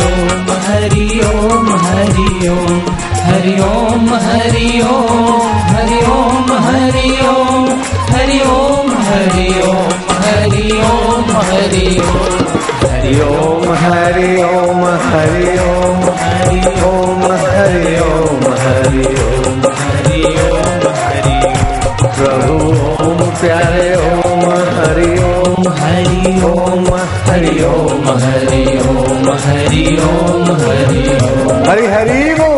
ओम हरि ओम हरि ओम हरि ओम हरि ओम हरि ओम हरि ओम हरि ओम हरि ओम हरि ओम हरि ओम हरि ओम हरि ओम हरि ओम हरि ओम हरि ओम हरि ओम हरि ओम हरि प्रभु ओम प्यारे ओम हरि ओम हरि ओम हरि ओम हरि ओम हरि ओम हरि ओम हरि हरि बोल।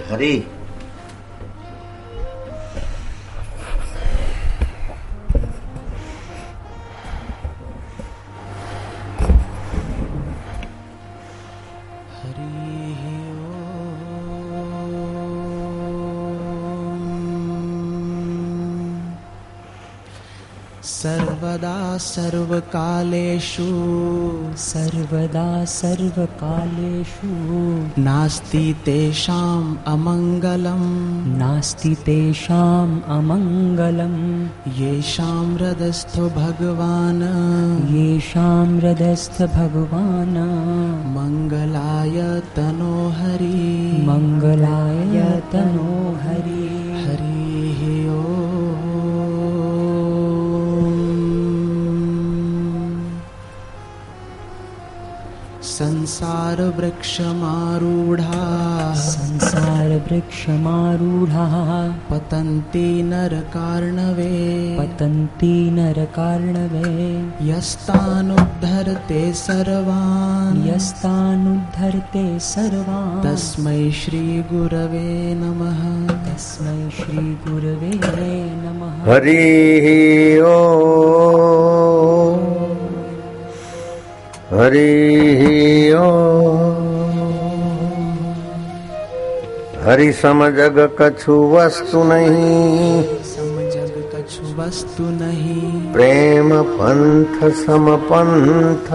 हरि सर्वदा सर्वकालेषु सर्वदा सर्वकालेषु नास्ति तेषाम् अमङ्गलम् नास्ति तेषाम् अमङ्गलम् येषां हृदस्थो भगवान् येषां हृदस्थ भगवान् मङ्गलाय तनो हरि मङ्गलाय तनो हरि हरि संसार वृक्षमारूढ़ा पतन्ति नरकार्णवे यस्तानुद्धरते सर्वान् तस्मै श्री गुरवे नमः हरि ओम हरि ओम। हरि समजग कछु वस्तु नहीं प्रेम पंथ सम पंथ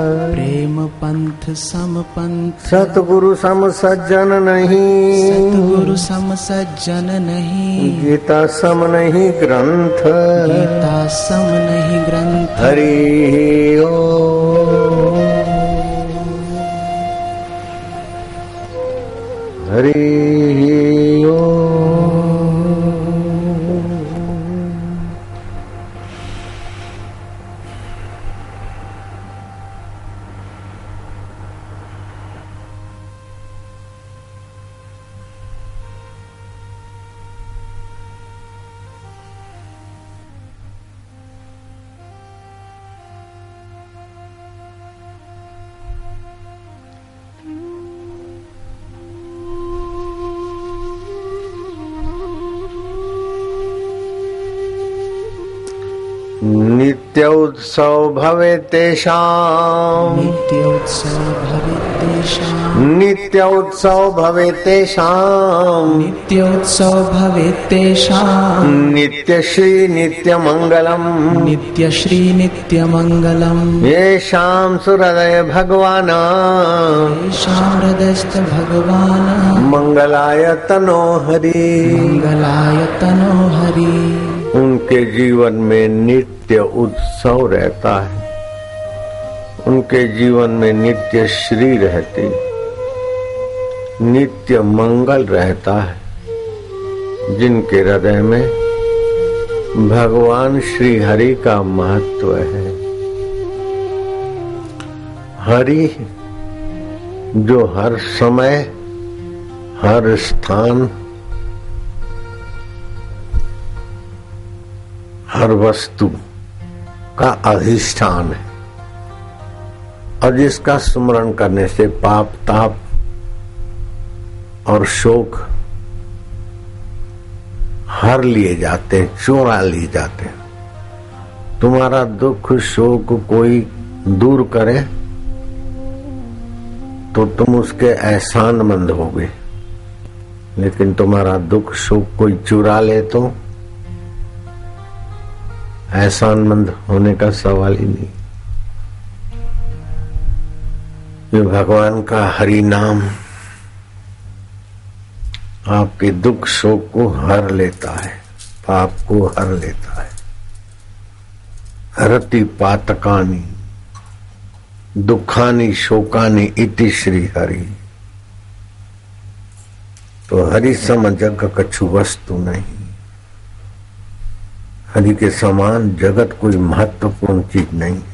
सतगुरु सम सज्जन नहीं गीता सम नहीं ग्रंथ हरि ओम हरि ओम। नित्य उत्सव भवे तेषाम् नित्य उत्सव भवे तेषाम् नित्य श्री नित्य मंगलम् येषाम् सुहृदय भगवान् मंगलाय तनो हरि उनके जीवन में नित्य उत्सव रहता है, उनके जीवन में नित्य श्री रहती, नित्य मंगल रहता है। जिनके हृदय में भगवान श्री हरि का महत्व है। हरि जो हर समय हर स्थान हर वस्तु का अधिष्ठान है और जिसका स्मरण करने से पाप ताप और शोक हर लिए जाते, चुरा लिए जाते। तुम्हारा दुख शोक कोई दूर करे तो तुम उसके एहसानमंद होगे, लेकिन तुम्हारा दुख शोक कोई चुरा ले तो एहसानमंद होने का सवाल ही नहीं। ये भगवान का हरि नाम आपके दुख शोक को हर लेता है, पाप को हर लेता है। हरति पातकानि दुखानि शोकानि इति श्री हरि। तो हरि सम जग कछु वस्तु नहीं। हरि के समान जगत कोई महत्वपूर्ण चीज नहीं है।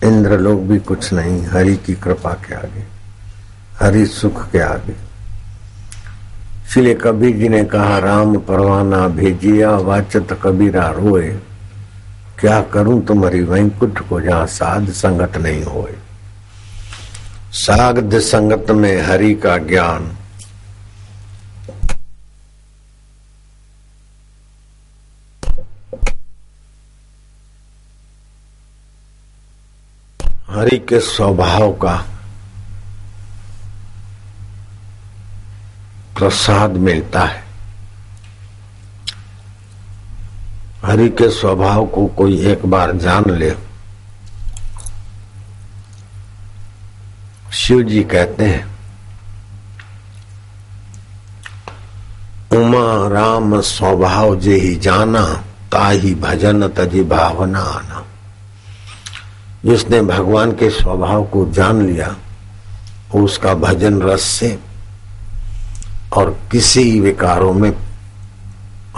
इंद्र लोग भी कुछ नहीं हरि की कृपा के आगे, हरि सुख के आगे। इसलिए कबीर जी ने कहा, राम परवाना भेजिया वाचत कबीरा रोए। क्या करूं तुम्हारी वैकुंठ को जहां साध संगत नहीं होए। साध संगत में हरि का ज्ञान, हरि के स्वभाव का प्रसाद मिलता है। हरि के स्वभाव को कोई एक बार जान ले। शिव जी कहते हैं, उमा राम स्वभाव जे ही जाना, ताही भजन तजी भावना आना। जिसने भगवान के स्वभाव को जान लिया, उसका भजन रस से और किसी विकारों में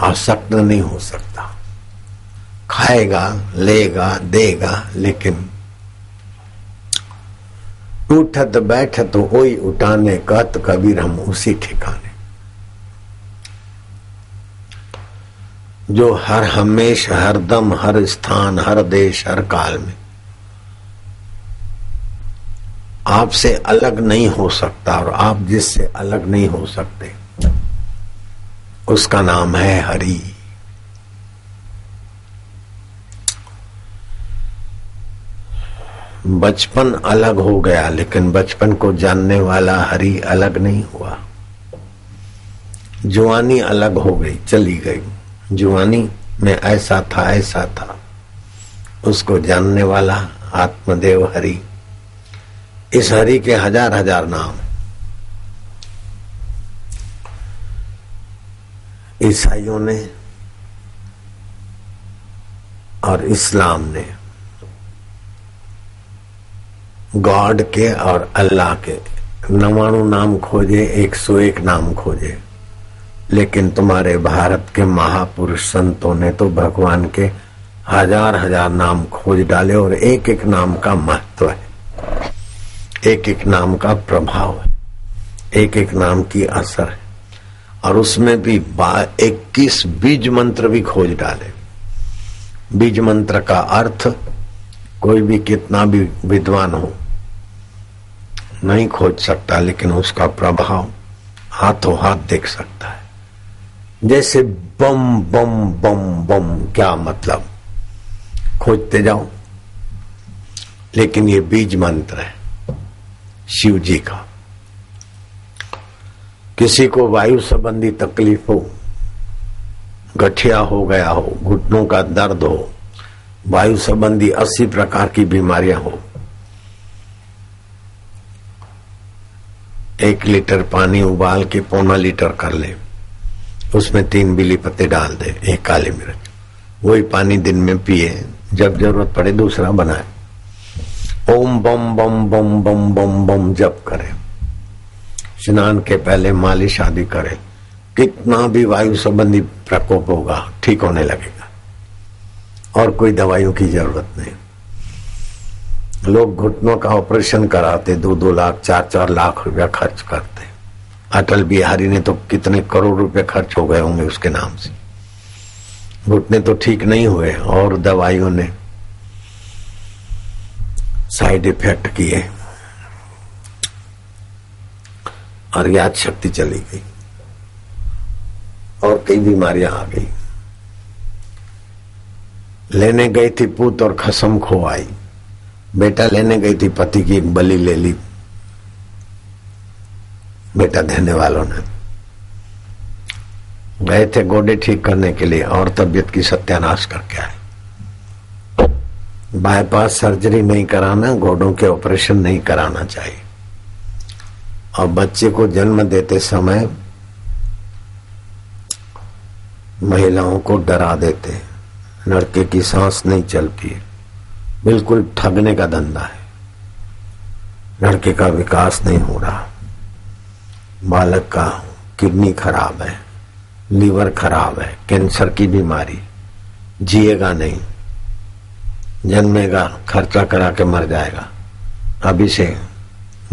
आसक्त नहीं हो सकता। खाएगा, लेगा, देगा, लेकिन उठत बैठत वही उठाने, कहत कबीर हम उसी ठिकाने। जो हर हमेशा, हर दम, हर स्थान, हर देश, हर काल में आपसे अलग नहीं हो सकता और आप जिससे अलग नहीं हो सकते, उसका नाम है हरि। बचपन अलग हो गया, लेकिन बचपन को जानने वाला हरि अलग नहीं हुआ। जुआनी अलग हो गई, चली गई। जुआनी में ऐसा था, ऐसा था, उसको जानने वाला आत्मदेव हरि। इस हरि के हजार हजार नाम। ईसाइयों ने और इस्लाम ने गॉड के और अल्लाह के 99 नाम खोजे, 101 नाम खोजे, लेकिन तुम्हारे भारत के महापुरुष संतों ने तो भगवान के हजार हजार नाम खोज डाले। और एक एक नाम का महत्व है, एक एक नाम का प्रभाव है, एक एक नाम की असर है। और उसमें भी 21 बीज मंत्र भी खोज डाले। बीज मंत्र का अर्थ कोई भी कितना भी विद्वान हो नहीं खोज सकता, लेकिन उसका प्रभाव हाथों हाथ देख सकता है। जैसे बम बम बम बम, क्या मतलब, खोजते जाओ, लेकिन ये बीज मंत्र है शिव जी का। किसी को वायु संबंधी तकलीफ हो, गठिया हो गया हो, घुटनों का दर्द हो, वायु संबंधी 80 प्रकार की बीमारियां हो, 1 लीटर पानी उबाल के 1.25 लीटर कर ले, उसमें 3 बिली पत्ते डाल दे, 1 काली मिर्च, वही पानी दिन में पिए, जब जरूरत पड़े दूसरा बनाए। ओम बम बम बम बम बम बम जप करे, स्नान के पहले मालिश आदि करे, कितना भी वायु संबंधी प्रकोप होगा ठीक होने लगेगा और कोई दवाइयों की जरूरत नहीं। लोग घुटनों का ऑपरेशन कराते 2-2 लाख 4-4 लाख रुपया खर्च करते। अटल बिहारी ने तो कितने करोड़ रुपए खर्च हो गए होंगे उसके नाम से। घुटने तो ठीक नहीं हुए और दवाइयों ने साइड इफेक्ट किए और याद शक्ति चली गई। और कई बीमारियां आ गई। लेने गई थी पूत और खसम खो आई। बेटा लेने गई थी, पति की एक बलि ले ली बेटा देने वालों ने। गए थे गोडे ठीक करने के लिए और तबीयत की सत्यानाश करके आए। बाईपास सर्जरी नहीं कराना, घोड़ों के ऑपरेशन नहीं कराना चाहिए। और बच्चे को जन्म देते समय महिलाओं को डरा देते, लड़के की सांस नहीं चलती, बिल्कुल ठगने का धंधा है। लड़के का विकास नहीं हो रहा, बालक का किडनी खराब है, लीवर खराब है, कैंसर की बीमारी, जिएगा नहीं, जन्मेगा खर्चा करा के मर जाएगा, अभी से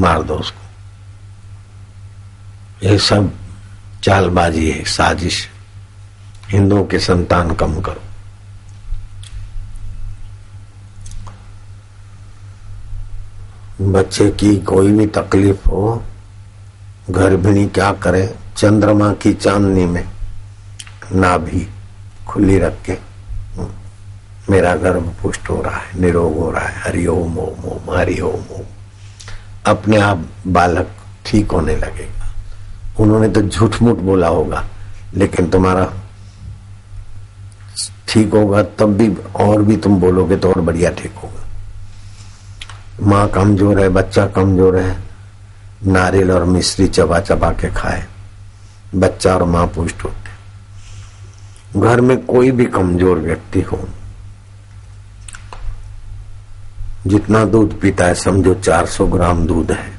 मार दो उसको। ये सब चालबाजी है, साजिश। हिंदुओं के संतान कम करो। बच्चे की कोई भी तकलीफ हो, गर्भिणी क्या करे, चंद्रमा की चांदनी में नाभि खुली रख के मेरा गर्भ पुष्ट हो रहा है, निरोग हो रहा है, हरिओम ओम ओम हरिओम ओम, अपने आप बालक ठीक होने लगेगा। उन्होंने तो झूठ मूठ बोला होगा, लेकिन तुम्हारा ठीक होगा तब भी, और भी तुम बोलोगे तो और बढ़िया ठीक होगा। माँ कमजोर है, बच्चा कमजोर है, नारियल और मिश्री चबा चबा के खाए, बच्चा और माँ पुष्ट होते। घर में कोई भी कमजोर व्यक्ति हो, जितना दूध पीता है समझो 400 ग्राम दूध है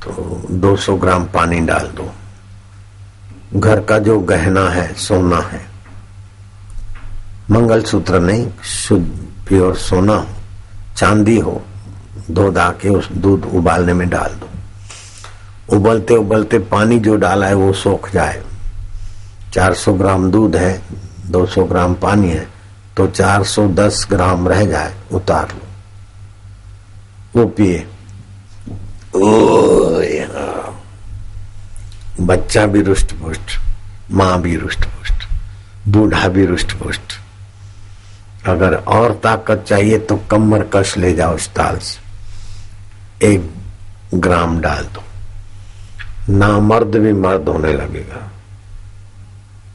तो 200 ग्राम पानी डाल दो। घर का जो गहना है, सोना है, मंगलसूत्र नहीं, शुद्ध प्योर सोना हो, चांदी हो, धो के उस दूध उबालने में डाल दो। उबलते उबलते पानी जो डाला है वो सोख जाए। 400 ग्राम दूध है, 200 ग्राम पानी है, तो 410 ग्राम रह जाए, उतार लो, वो पिए। बच्चा भी रुष्ट पुष्ट, माँ भी रुष्ट पुष्ट, बूढ़ा भी रुष्ट पुष्ट। अगर और ताकत चाहिए तो कमर कस ले जाओ इस ताल से, 1 ग्राम डाल दो, ना मर्द भी मर्द होने लगेगा।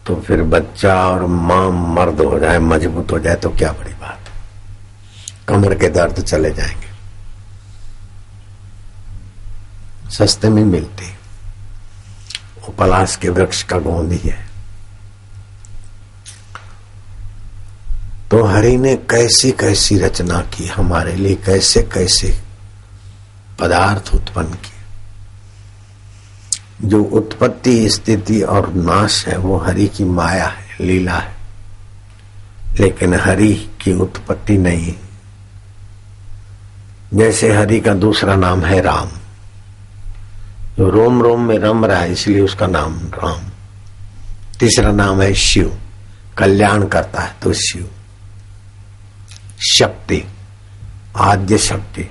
तो फिर बच्चा और माँ मर्द हो जाए, मजबूत हो जाए तो क्या बड़ी बात है, कमर के दर्द चले जाएंगे। सस्ते में मिलती, वो पलाश के वृक्ष का गोंद ही है। तो हरि ने कैसी कैसी रचना की हमारे लिए, कैसे कैसे पदार्थ उत्पन्न किए। जो उत्पत्ति, स्थिति और नाश है वो हरि की माया है, लीला है, लेकिन हरि की उत्पत्ति नहीं। जैसे हरि का दूसरा नाम है राम, जो रोम रोम में रम रहा है इसलिए उसका नाम राम। तीसरा नाम है शिव, कल्याण करता है तो शिव। शक्ति, आद्य शक्ति,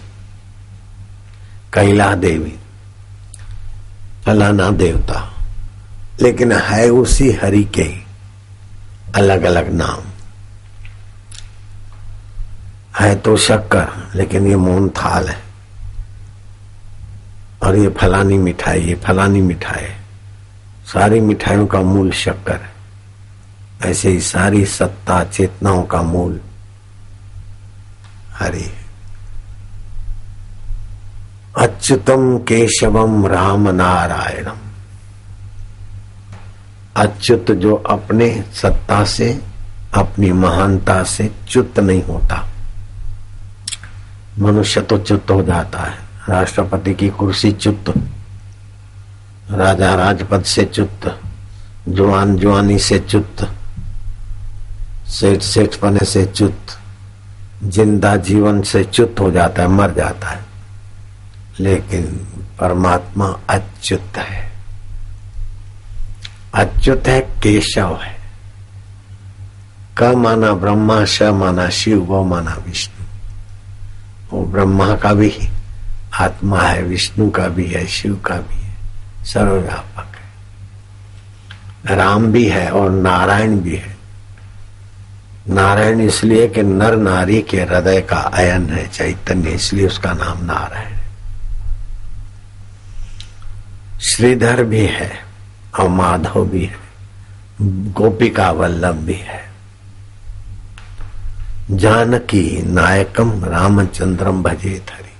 कैला देवी, फलाना देवता, लेकिन है उसी हरि के अलग अलग नाम। है तो शक्कर, लेकिन ये मोहन थाल है, और ये फलानी मिठाई, ये फलानी मिठाई। सारी मिठाइयों का मूल शक्कर है। ऐसे ही सारी सत्ता चेतनाओं का मूल हरि। अच्युतम केशवम राम नारायणम। अच्युत जो अपने सत्ता से, अपनी महानता से च्युत नहीं होता। मनुष्य तो च्युत हो जाता है, राष्ट्रपति की कुर्सी च्युत, राजा राजपद से च्युत, जवान जवानी से च्युत, सेठ सेठपने से च्युत, जिंदा जीवन से च्युत हो जाता है, मर जाता है। लेकिन परमात्मा अच्युत है। अच्युत है, केशव है। क माना ब्रह्मा, श माना शिव, वो माना विष्णु। वो ब्रह्मा का भी आत्मा है, विष्णु का भी है, शिव का भी है, सर्वव्यापक है। राम भी है और नारायण भी है। नारायण इसलिए कि नर नारी के हृदय का अयन है चैतन्य, इसलिए उसका नाम नारायण है। श्रीधर भी है और माधव भी है, गोपिका वल्लभ भी है। जानकी नायकम रामचंद्रम भजेत हरि।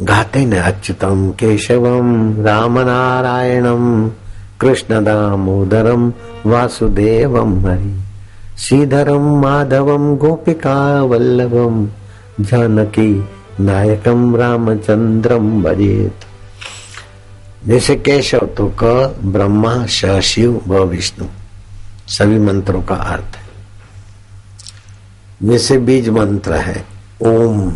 गाते न अच्युतम केशवम राम नारायणम कृष्ण दामोदरम वासुदेवम हरि श्रीधरम माधवम गोपिका वल्लभम जानकी नायकम रामचंद्रम भजेत। जैसे केशव तो क ब्रह्मा श शिव व विष्णु सभी मंत्रों का अर्थ है। जैसे बीज मंत्र है ओम,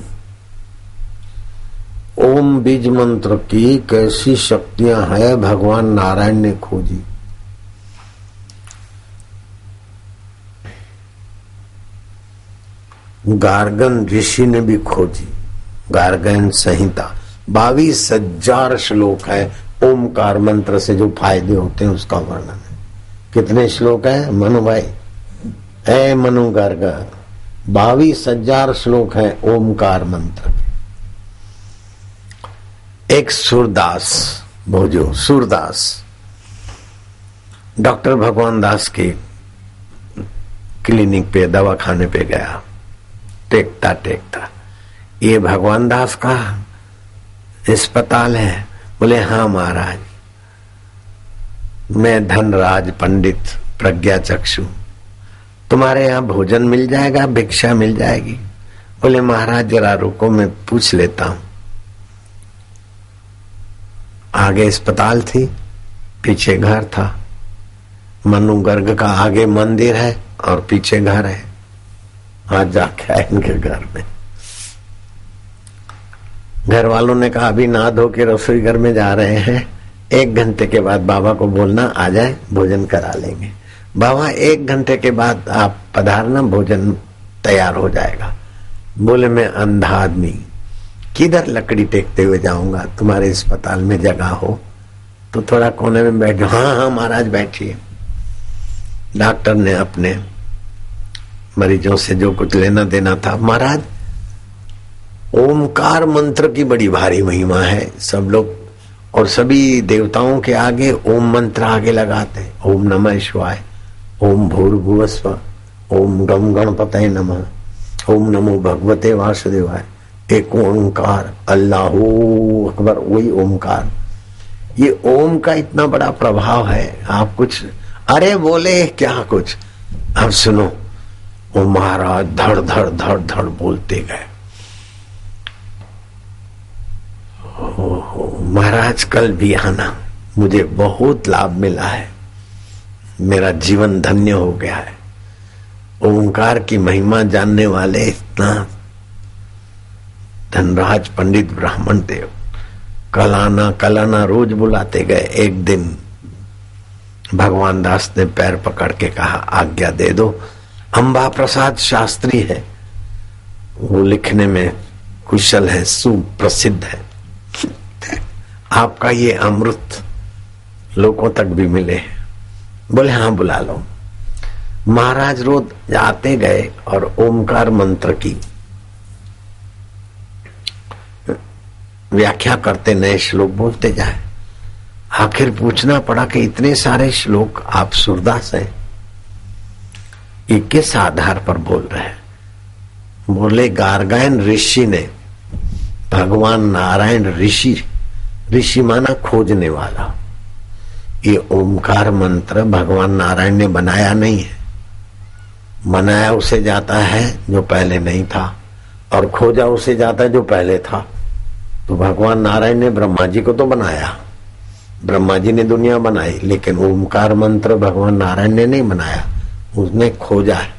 ओम बीज मंत्र की कैसी शक्तियां है भगवान नारायण ने खोजी। गार्गन ऋषि ने भी खोजी। गार्गन संहिता 22,000 श्लोक है। ओमकार मंत्र से जो फायदे होते हैं उसका वर्णन है। कितने श्लोक है मनु भाई? ऐ मनु गार्ग 22,000 श्लोक है ओमकार मंत्र। एक सूरदास भोजो, सूरदास डॉक्टर भगवान दास के क्लिनिक पे दवाखाने पे गया। टेकता टेकता ये भगवान दास का अस्पताल है? बोले हाँ महाराज, मैं धनराज पंडित प्रज्ञा चक्षु, तुम्हारे यहाँ भोजन मिल जाएगा, भिक्षा मिल जाएगी? बोले महाराज जरा रुको मैं पूछ लेता हूं। आगे अस्पताल थी, पीछे घर था। मनु गर्ग का आगे मंदिर है और पीछे घर है। आज जाके आए इनके घर में। घर वालों ने कहा अभी नहा धो के रसोई घर में जा रहे हैं, 1 घंटे के बाद बाबा को बोलना आ जाए, भोजन करा लेंगे। बाबा 1 घंटे के बाद आप पधारना, भोजन तैयार हो जाएगा। बोले मैं अंधा आदमी किधर लकड़ी टेकते हुए जाऊंगा? तुम्हारे अस्पताल में जगह हो तो थोड़ा कोने में बैठ जाओ। हाँ हाँ महाराज बैठिए। डॉक्टर ने अपने मरीजों से जो कुछ लेना देना था। महाराज ओमकार मंत्र की बड़ी भारी महिमा है। सब लोग और सभी देवताओं के आगे ओम मंत्र आगे लगाते हैं। ओम नमः शिवाय, ओम भूर्भुवस्व, ओम गम गणपतये नमः, ओम नमो भगवते वासुदेवाय। एक ओंकार, अल्लाहू अकबर, वही ओमकार। ये ओम का इतना बड़ा प्रभाव है। आप कुछ अरे बोले क्या कुछ, अब सुनो। वो महाराज धड़ धड़ धड़ धड़ बोलते गए। महाराज कल भी आना, मुझे बहुत लाभ मिला है, मेरा जीवन धन्य हो गया है। ओंकार की महिमा जानने वाले इतना धनराज पंडित ब्राह्मण देव कल आना रोज बुलाते गए। एक दिन भगवान दास ने पैर पकड़ के कहा आज्ञा दे दो। अंबा प्रसाद शास्त्री है, वो लिखने में कुशल है, सुप्रसिद्ध है। आपका ये अमृत लोगों तक भी मिले। बोले हाँ बुला लो। महाराज रोज जाते गए और ओमकार मंत्र की व्याख्या करते, नए श्लोक बोलते जाए। आखिर पूछना पड़ा कि इतने सारे श्लोक आप सूरदास हैं, ये किस आधार पर बोल रहे हैं? बोले गार्गायन ऋषि ने, भगवान नारायण ऋषि माना खोजने वाला। ये ओमकार मंत्र भगवान नारायण ने बनाया नहीं है, बनाया उसे जाता है जो पहले नहीं था, और खोजा उसे जाता है जो पहले था। तो भगवान नारायण ने ब्रह्मा जी को तो बनाया, ब्रह्मा जी ने दुनिया बनाई, लेकिन ओमकार मंत्र भगवान नारायण ने नहीं बनाया, उसने खोजा है।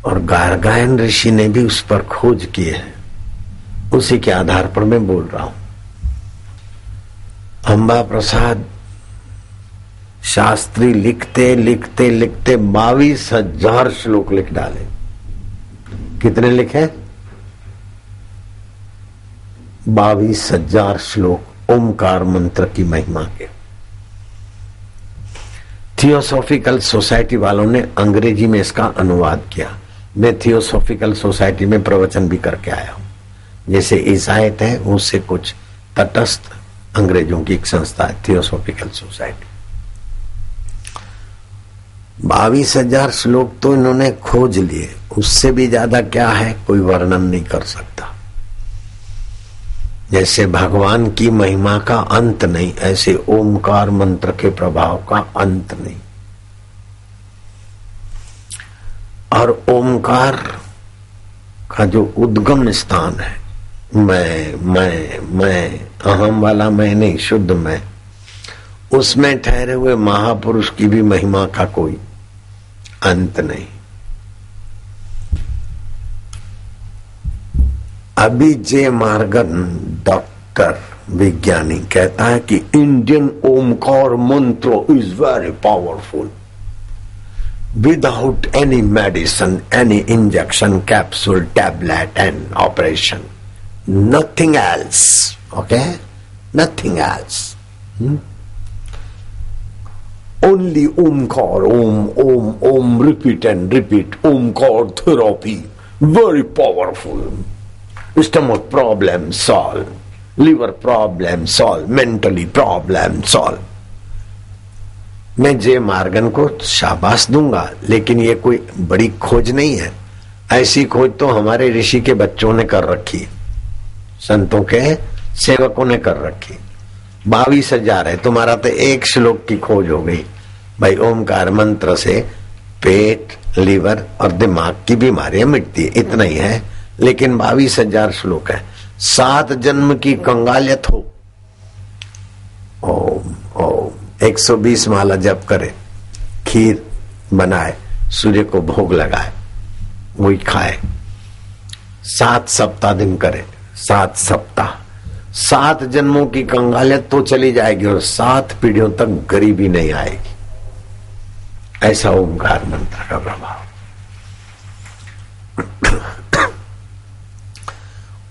और गार्गायन ऋषि ने भी उस पर खोज की है, उसी के आधार पर मैं बोल रहा हूं। अंबा प्रसाद शास्त्री लिखते लिखते लिखते 22,000 श्लोक लिख डाले। कितने लिखे? 22,000 श्लोक ओमकार मंत्र की महिमा के। थियोसॉफिकल सोसाइटी वालों ने अंग्रेजी में इसका अनुवाद किया। मैं थियोसॉफिकल सोसाइटी में प्रवचन भी करके आया हूं। जैसे ईसायत है उससे कुछ तटस्थ अंग्रेजों की एक संस्था है थियोसॉफिकल सोसाइटी। 22,000 श्लोक तो इन्होंने खोज लिए, उससे भी ज्यादा क्या है कोई वर्णन नहीं कर सकता। जैसे भगवान की महिमा का अंत नहीं, ऐसे ओमकार मंत्र के प्रभाव का अंत नहीं। और ओमकार का जो उद्गम स्थान है, मैं अहम वाला मैं नहीं, शुद्ध मैं, उसमें ठहरे हुए महापुरुष की भी महिमा का कोई अंत नहीं। अभी जे मार्गन डॉक्टर विज्ञानी कहता है कि Indian Omkar mantra is very powerful without any medicine, any injection, capsule, tablet and operation, nothing else, okay, nothing else, only Omkar, Om Om Om, repeat and repeat, Omkar therapy very powerful, stomach problem solve, liver problem solve, mentally problem solve। मैं जे Morgan को शाबाश दूंगा, लेकिन ये कोई बड़ी खोज नहीं है। ऐसी खोज तो हमारे ऋषि के बच्चों ने कर रखी, संतों के सेवकों ने कर रखी। 22,000 है, तुम्हारा तो एक श्लोक की खोज हो गई भाई। ओमकार मंत्र से पेट, लीवर और दिमाग की बीमारियां मिटती है, इतना ही है। लेकिन 22,000 श्लोक है। 7 जन्म की कंगालियत हो, ओम ओम 120 माला जप करे, खीर बनाए, सूर्य को भोग लगाए, वही खाए, 7 सप्ताह दिन करे, 7 सप्ताह, 7 जन्मों की कंगालियत तो चली जाएगी और 7 पीढ़ियों तक गरीबी नहीं आएगी। ऐसा ओमकार मंत्र का प्रभाव।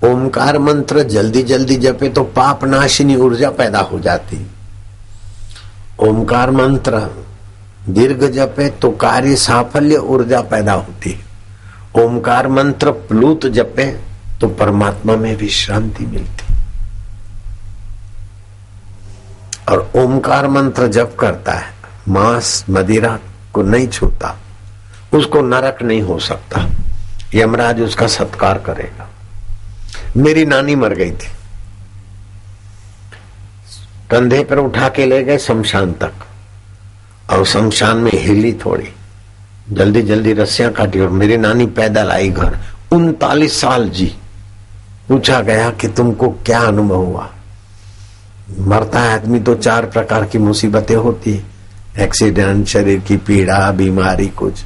ओमकार मंत्र जल्दी जल्दी जपे तो पाप नाशिनी ऊर्जा पैदा हो जाती। ओमकार मंत्र दीर्घ जपे तो कार्य साफल्य ऊर्जा पैदा होती। ओमकार मंत्र प्लुत जपे तो परमात्मा में विश्रांति मिलती। और ओमकार मंत्र जप करता है, मांस मदिरा को नहीं छूता, उसको नरक नहीं हो सकता, यमराज उसका सत्कार करेगा। मेरी नानी मर गई थी, कंधे पर उठा के ले गए शमशान तक, और शमशान में हिली थोड़ी, जल्दी जल्दी रस्सियां काटी और मेरी नानी पैदल आई घर। 39 साल जी। पूछा गया कि तुमको क्या अनुभव हुआ? मरता है आदमी तो 4 प्रकार की मुसीबतें होती, एक्सीडेंट, शरीर की पीड़ा, बीमारी, कुछ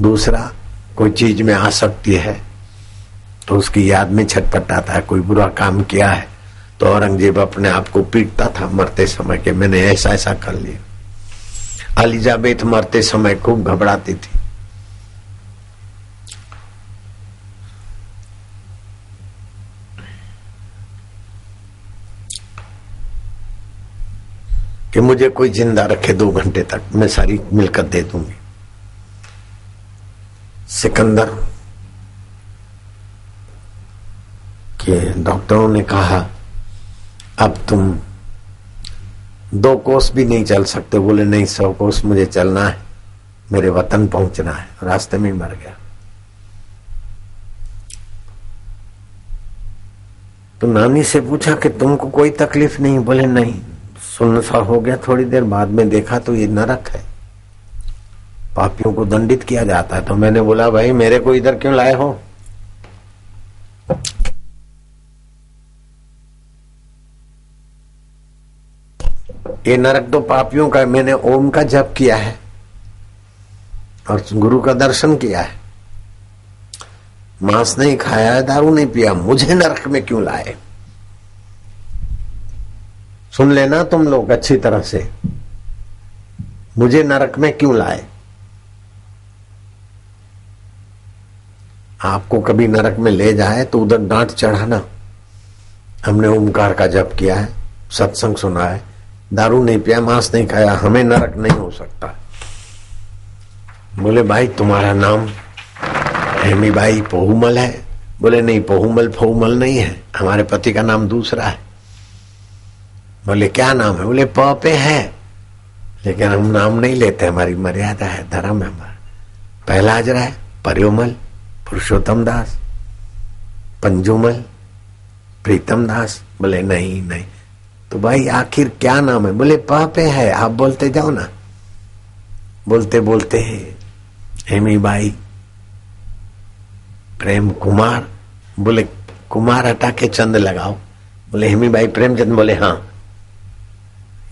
दूसरा कोई चीज में आसक्ति है तो उसकी याद में छटपटाता है, कोई बुरा काम किया है तो औरंगजेब अपने आप को पीटता था मरते समय कि मैंने ऐसा ऐसा कर लिया। एलिजाबेथ मरते समय खूब घबराती थी। कि मुझे कोई जिंदा रखे 2 घंटे तक, मैं सारी मिलकत दे दूंगी। सिकंदर के डॉक्टरों ने कहा अब तुम 2 कोस भी नहीं चल सकते। बोले नहीं, 100 कोस मुझे चलना है, मेरे वतन पहुंचना है। रास्ते में मर गया। तो नानी से पूछा कि तुमको कोई तकलीफ नहीं? बोले नहीं। सुन्न सा हो गया, थोड़ी देर बाद में देखा तो ये नरक है, पापियों को दंडित किया जाता है। तो मैंने बोला भाई मेरे को इधर क्यों लाए हो? ये नरक तो पापियों का है। मैंने ओम का जप किया है और गुरु का दर्शन किया है, मांस नहीं खाया है, दारू नहीं पिया, मुझे नरक में क्यों लाए? सुन लेना तुम लोग अच्छी तरह से, मुझे नरक में क्यों लाए? आपको कभी नरक में ले जाए तो उधर डांट चढ़ाना। हमने ओमकार का जप किया है, सत्संग सुना है, दारू नहीं पिया, मांस नहीं खाया, हमें नरक नहीं हो सकता। बोले भाई तुम्हारा नाम हेमी बाई पोहुमल है? बोले नहीं, पोहुमल फोहुमल नहीं है, हमारे पति का नाम दूसरा है। बोले क्या नाम है? बोले प पे है, लेकिन हम नाम नहीं लेते, हमारी मर्यादा है, धर्म है हमारा। पहला अजरा है परियोमल, पुरुषोत्तम दास, पंजुमल, प्रीतम दास। बोले नहीं नहीं। तो भाई आखिर क्या नाम है? बोले प पे है, आप बोलते जाओ ना। बोलते बोलते हेमी बाई प्रेम कुमार। बोले कुमार हटा के चंद लगाओ। बोले हेमी बाई प्रेमचंद। बोले हाँ।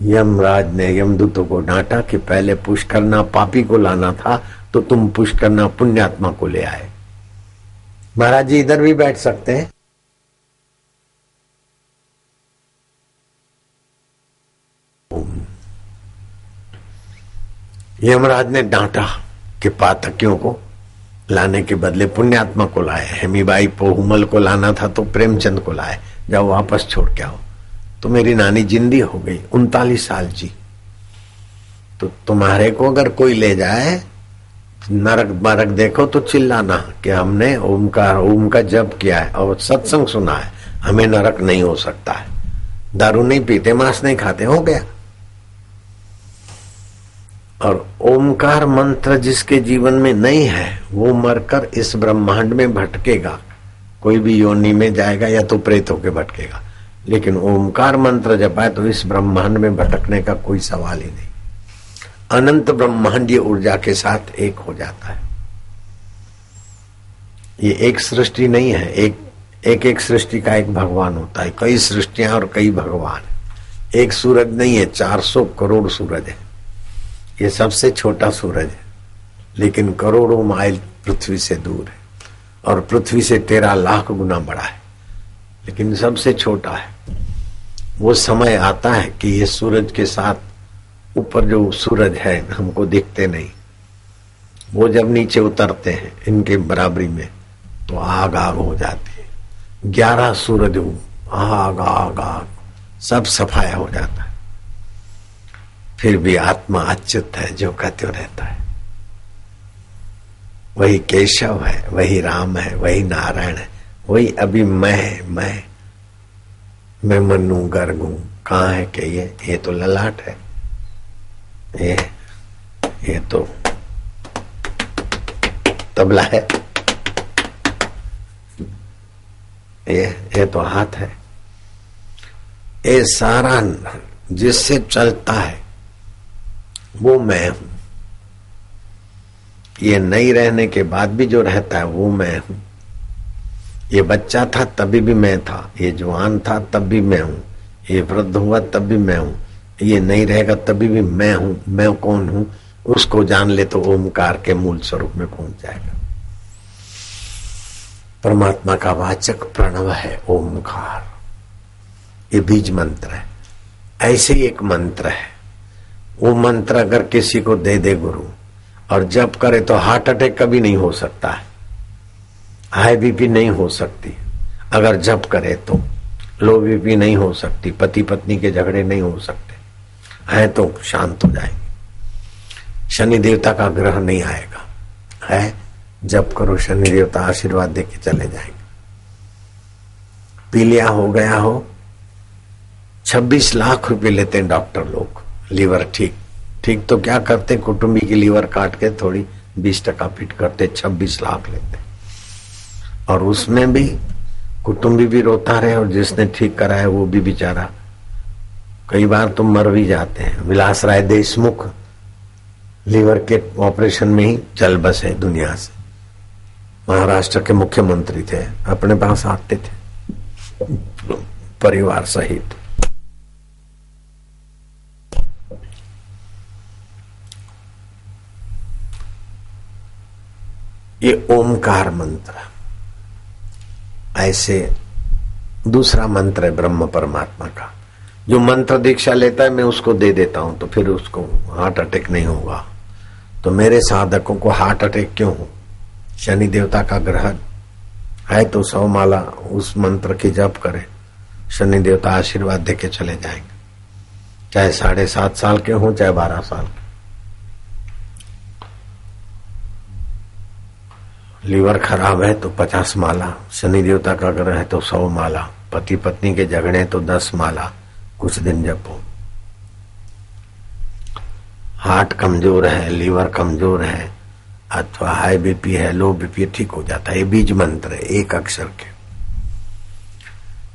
यमराज ने यमदूतों को डांटा कि पहले पुष्करना पापी को लाना था, तो तुम पुष्करना पुण्यात्मा को ले आए। महाराज जी इधर भी बैठ सकते हैं। यमराज ने डांटा कि पातकियों को लाने के बदले पुण्यात्मा को लाए। हेमीबाई पोहुमल को लाना था तो प्रेमचंद को लाए, जाओ वापस छोड़ के आओ। तो मेरी नानी जिंदी हो गई, 39 साल जी। तो तुम्हारे को अगर कोई ले जाए नरक बरक देखो तो चिल्लाना कि हमने ओम का जप किया है और सत्संग सुना है, हमें नरक नहीं हो सकता है। दारू नहीं पीते, मांस नहीं खाते, हो गया। और ओमकार मंत्र जिसके जीवन में नहीं है वो मरकर इस ब्रह्मांड में भटकेगा, कोई भी योनि में जाएगा या तो प्रेत होके भटकेगा। लेकिन ओमकार मंत्र जपाए तो इस ब्रह्मांड में भटकने का कोई सवाल ही नहीं, अनंत ब्रह्मांडीय ऊर्जा के साथ एक हो जाता है। ये एक सृष्टि नहीं है, एक सृष्टि का एक भगवान होता है, कई सृष्टियां और कई भगवान। एक सूरज नहीं है, 400 करोड़ सूरज है। ये सबसे छोटा सूरज है, लेकिन करोड़ों माइल पृथ्वी से दूर है और पृथ्वी से 13 लाख गुना बड़ा है, लेकिन सबसे छोटा है। वो समय आता है कि ये सूरज के साथ ऊपर जो सूरज है हमको दिखते नहीं, वो जब नीचे उतरते हैं इनके बराबरी में तो आग आग हो जाती है। 11 सूरज आग आग आग सब सफाया हो जाता है। फिर भी आत्मा अच्युत है, जो का त्यों रहता है। वही केशव है, वही राम है, वही नारायण है, वही अभी मैं मनु गर्ग हूं। कहाँ है कि ये तो ललाट है, ये तो तबला है, ये तो हाथ है। ये सारा जिससे चलता है वो मैं हूं। ये नहीं रहने के बाद भी जो रहता है वो मैं हूं। ये बच्चा था तभी भी मैं था, ये जवान था तब भी मैं हूं, ये वृद्ध हुआ तब भी मैं हूं, ये नहीं रहेगा तभी भी मैं हूं। मैं कौन हूं उसको जान ले तो ओमकार के मूल स्वरूप में पहुंच जाएगा। परमात्मा का वाचक प्रणव है ओमकार, ये बीज मंत्र है। ऐसे ही एक मंत्र है, वो मंत्र अगर किसी को दे दे गुरु और जप करे तो हार्ट अटैक कभी नहीं हो सकता है, हाई बीपी नहीं हो सकती। अगर जप करे तो लो बीपी नहीं हो सकती, पति पत्नी के झगड़े नहीं हो सकते है तो शांत हो जाएगी। शनि देवता का ग्रह नहीं आएगा है, जप करो शनि देवता आशीर्वाद दे के चले जाएंगे। पीलिया हो गया हो, 26 लाख रुपए लेते हैं डॉक्टर लोग। लीवर ठीक तो क्या करते, कुटुंबी की लीवर काट के थोड़ी 20% फिट करते, 26 लाख लेते। और उसमें भी कुटुंबी भी रोता रहे और जिसने ठीक कराया वो भी बेचारा, कई बार तो मर भी जाते हैं। विलास राय देशमुख लीवर के ऑपरेशन में ही चल बसे दुनिया से। महाराष्ट्र के मुख्यमंत्री थे, अपने पास आते थे परिवार सहित। ये ओमकार मंत्र, ऐसे दूसरा मंत्र है ब्रह्म परमात्मा का। जो मंत्र दीक्षा लेता है मैं उसको दे देता हूं तो फिर उसको हार्ट अटैक नहीं होगा। तो मेरे साधकों को हार्ट अटैक क्यों हो? शनि देवता का ग्रह है तो 100 माला उस मंत्र की जप करे, शनि देवता आशीर्वाद दे के चले जाएंगे, चाहे 7.5 साल के हों चाहे 12 साल के। लीवर खराब है तो 50 माला, शनि देवता का ग्रह है तो 100 माला, पति पत्नी के झगड़े तो 10 माला कुछ दिन जपो। हार्ट कमजोर है, लीवर कमजोर है, अथवा हाई बीपी है, लो बीपी, ठीक हो जाता है। ये बीज मंत्र है, एक अक्षर के।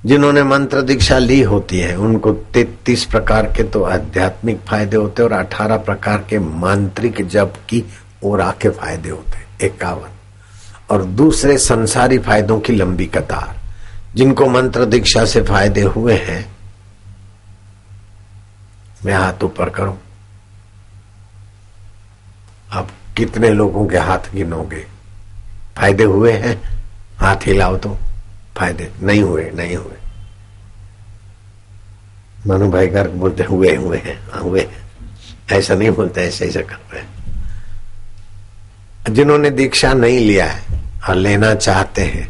जिन्होंने मंत्र दीक्षा ली होती है उनको 33 प्रकार के तो आध्यात्मिक फायदे होते हैं और 18 प्रकार के मांत्रिक जप की ओरा के फायदे होते हैं, 51। और दूसरे संसारी फायदों की लंबी कतार। जिनको मंत्र दीक्षा से फायदे हुए हैं मैं हाथ ऊपर करूं। अब कितने लोगों के हाथ गिनोगे? फायदे हुए हैं? हाथ हिलाओ तो। फायदे नहीं हुए, नहीं हुए। मनु भाई घर बोलते हुए हैं, हुए हैं। ऐसा नहीं बोलते, ऐसे ऐसा कर रहे हैं। जिन्होंने दीक्षा नहीं लिया है और लेना चाहते हैं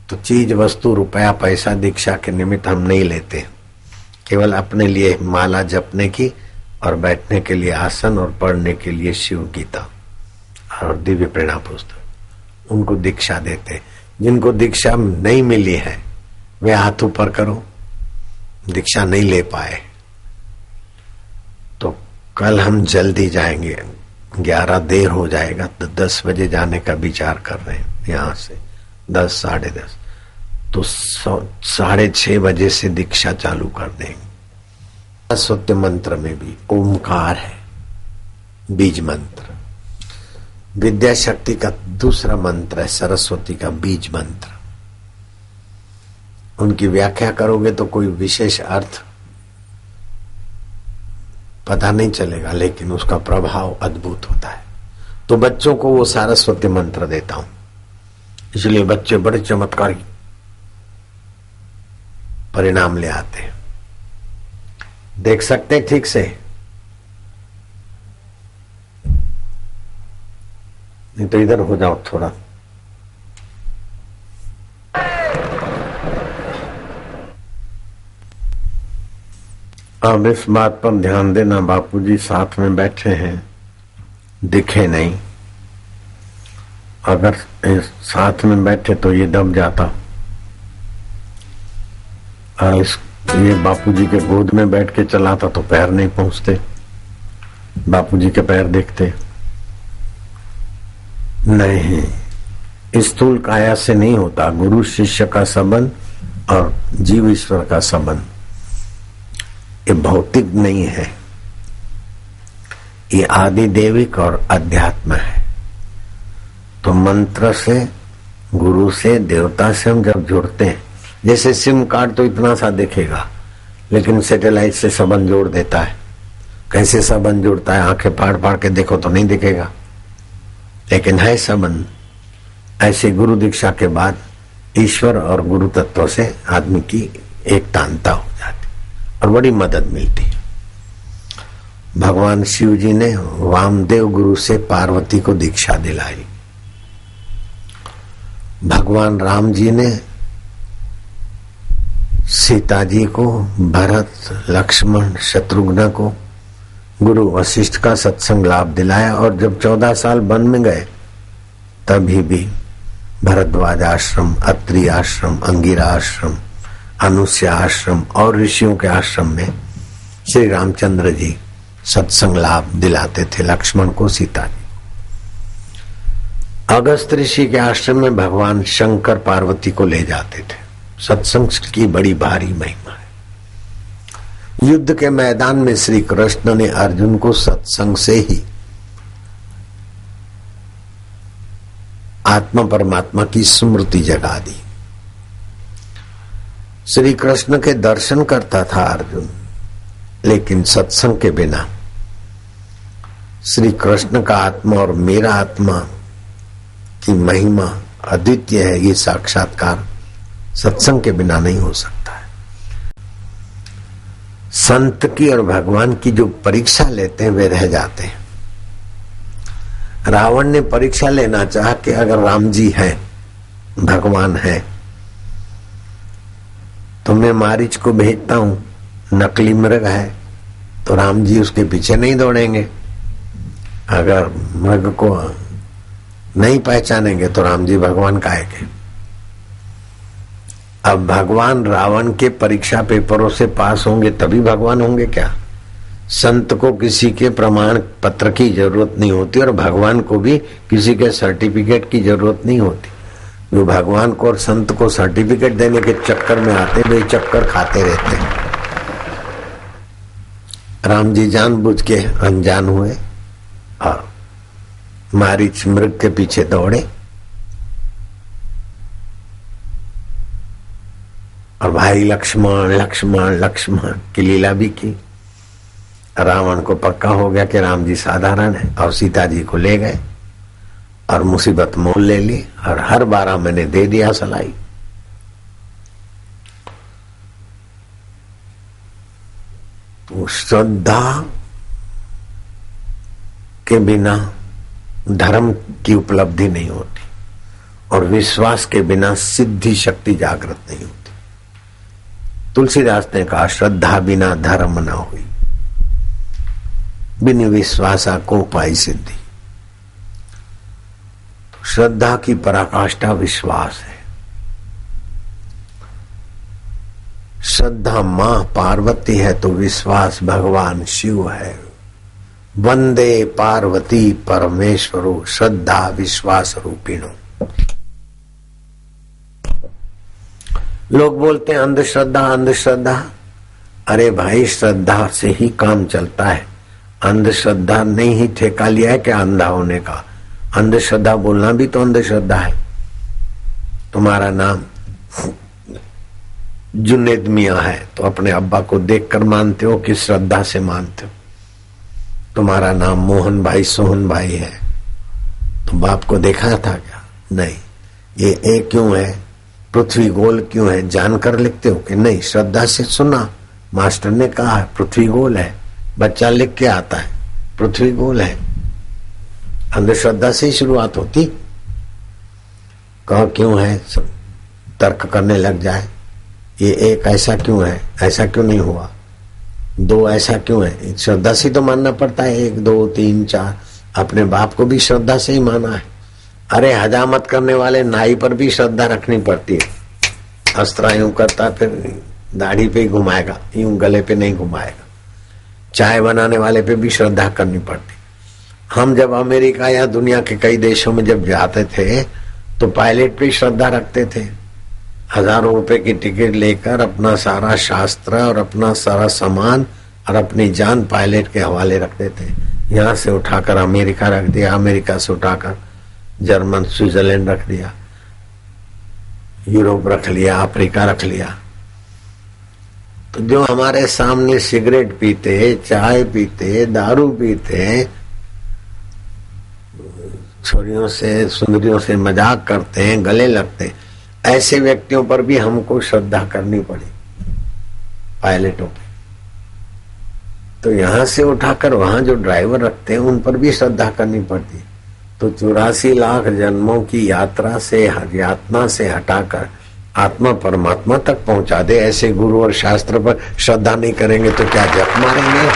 तो चीज वस्तु रुपया पैसा दीक्षा के निमित्त हम नहीं लेते। केवल अपने लिए माला जपने की और बैठने के लिए आसन और पढ़ने के लिए शिव गीता और दिव्य प्रेरणा पुस्तक, उनको दीक्षा देते। जिनको दीक्षा नहीं मिली है वे हाथ ऊपर करो। दीक्षा नहीं ले पाए तो कल हम जल्दी जाएंगे, 11 देर हो जाएगा तो 10 बजे जाने का विचार कर रहे हैं। यहाँ से 10 साढ़े 10 तो 6:30 बजे से दीक्षा चालू कर देंगे। सरस्वती मंत्र में भी ओमकार है, बीज मंत्र। विद्या शक्ति का दूसरा मंत्र है सरस्वती का बीज मंत्र। उनकी व्याख्या करोगे तो कोई विशेष अर्थ पता नहीं चलेगा, लेकिन उसका प्रभाव अद्भुत होता है। तो बच्चों को वो सरस्वती मंत्र देता हूं, इसलिए बच्चे बड़े चमत्कारी परिणाम ले आते हैं। देख सकते हैं ठीक से? नहीं तो इधर हो जाओ थोड़ा। अब इस बात पर ध्यान देना, बापूजी साथ में बैठे हैं, दिखे नहीं। अगर साथ में बैठे तो ये दब जाता, और ये बापूजी के गोद में बैठ के चलाता तो पैर नहीं पहुंचते, बापूजी के पैर दिखते नहीं। स्थूल काया से नहीं होता गुरु शिष्य का संबंध और जीव ईश्वर का संबंध। ये भौतिक नहीं है, ये आदि देविक और अध्यात्म है। तो मंत्र से, गुरु से, देवता से हम जब जुड़ते हैं, जैसे सिम कार्ड तो इतना सा दिखेगा, लेकिन सैटेलाइट से संबंध जोड़ देता है। कैसे संबंध जुड़ता है? आंखें फाड़ फाड़ के देखो तो नहीं दिखेगा, लेकिन है संबंध। ऐसे गुरु दीक्षा के बाद ईश्वर और गुरु तत्व से आदमी की एकतांता हो जाती और बड़ी मदद मिलती है। भगवान शिव जी ने वामदेव गुरु से पार्वती को दीक्षा दिलाई। भगवान राम जी ने सीता जी को, भरत, लक्ष्मण, शत्रुघ्न को गुरु वशिष्ठ का सत्संग लाभ दिलाया। और जब 14 साल वन में गए तभी भी भरद्वाज आश्रम, अत्रि आश्रम, अंगिरा आश्रम, अनुसया आश्रम और ऋषियों के आश्रम में श्री रामचंद्र जी सत्संग लाभ दिलाते थे लक्ष्मण को, सीता जी। अगस्त ऋषि के आश्रम में भगवान शंकर पार्वती को ले जाते थे। सत्संग की बड़ी भारी महिमा है। युद्ध के मैदान में श्री कृष्ण ने अर्जुन को सत्संग से ही आत्मा परमात्मा की स्मृति जगा दी। श्री कृष्ण के दर्शन करता था अर्जुन, लेकिन सत्संग के बिना श्री कृष्ण का आत्मा और मेरा आत्मा की महिमा अद्वितीय है, ये साक्षात्कार सत्संग के बिना नहीं हो सकता है। संत की और भगवान की जो परीक्षा लेते हैं वे रह जाते हैं। रावण ने परीक्षा लेना चाहा कि अगर राम जी हैं, भगवान है, तो मैं मारीच को भेजता हूं, नकली मृग है, तो राम जी उसके पीछे नहीं दौड़ेंगे। अगर मृग को नहीं पहचानेंगे तो राम जी भगवान काहे के। अब भगवान रावण के परीक्षा पेपरों से पास होंगे तभी भगवान होंगे क्या? संत को किसी के प्रमाण पत्र की जरूरत नहीं होती और भगवान को भी किसी के सर्टिफिकेट की जरूरत नहीं होती। जो भगवान को और संत को सर्टिफिकेट देने के चक्कर में आते वे चक्कर खाते रहते हैं। राम जी जानबूझ के अनजान हुए और मारीच मृग के पीछे दौड़े और भाई लक्ष्मण लक्ष्मण लक्ष्मण की लीला भी की। रावण को पक्का हो गया कि राम जी साधारण है और सीता जी को ले गए और मुसीबत मोल ले ली और हर 12 महीने दे दिया सलाई। तो श्रद्धा के बिना धर्म की उपलब्धि नहीं होती और विश्वास के बिना सिद्धि शक्ति जागृत नहीं होती। तुलसीदास ने कहा श्रद्धा बिना धर्म न हुई, बिन विश्वासा को पाई सिद्धि। श्रद्धा की पराकाष्ठा विश्वास है। श्रद्धा मां पार्वती है तो विश्वास भगवान शिव है। वंदे पार्वती परमेश्वरो श्रद्धा विश्वास रूपिणो। लोग बोलते हैं अंधश्रद्धा अंधश्रद्धा। अरे भाई श्रद्धा से ही काम चलता है। अंधश्रद्धा ने ही ठेका लिया है क्या अंधा होने का? अंधश्रद्धा बोलना भी तो अंधश्रद्धा है। तुम्हारा नाम जुनेद मियां है तो अपने अब्बा को देखकर मानते हो कि श्रद्धा से मानते हो? तुम्हारा नाम मोहन भाई सोहन भाई है तो बाप को देखा था क्या? नहीं। ये ए क्यों है, पृथ्वी गोल क्यों है, जानकर लिखते हो कि नहीं? श्रद्धा से सुना, मास्टर ने कहा है पृथ्वी गोल है, बच्चा लिख के आता है पृथ्वी गोल है। अंधश्रद्धा से ही शुरुआत होती। कहा क्यों है, सब तर्क करने लग जाए। ये एक ऐसा क्यों है, ऐसा क्यों नहीं हुआ, दो ऐसा क्यों है? श्रद्धा से तो मानना पड़ता है। 1 2 3 4। अपने बाप को भी श्रद्धा से ही माना है। अरे हजामत करने वाले नाई पर भी श्रद्धा रखनी पड़ती है। अस्त्रा यूं करता फिर दाढ़ी पे ही घुमाएगा, यूं गले पे नहीं घुमाएगा। चाय बनाने वाले पे भी श्रद्धा करनी पड़ती। हम जब अमेरिका या दुनिया के कई देशों में जब जाते थे तो पायलट पे श्रद्धा रखते थे। हजारों रुपए की टिकट लेकर अपना सारा शास्त्र और अपना सारा सामान और अपनी जान पायलट के हवाले रखते थे। यहाँ से उठाकर अमेरिका रख दिया, अमेरिका से उठाकर जर्मन स्विट्जरलैंड रख दिया, यूरोप रख लिया, अफ्रीका रख लिया। तो जो हमारे सामने सिगरेट पीते, चाय पीते, दारू पीते, छोरियों से सुंदरियों से मजाक करते हैं, गले लगते, ऐसे व्यक्तियों पर भी हमको श्रद्धा करनी पड़ी, पायलटों पे। तो यहां से उठाकर वहां जो ड्राइवर रखते हैं उन पर भी श्रद्धा करनी पड़ती। तो 84 लाख जन्मों की यात्रा से, यातना से हटाकर आत्मा परमात्मा तक पहुंचा दे, ऐसे गुरु और शास्त्र पर श्रद्धा नहीं करेंगे तो क्या जप मारेंगे?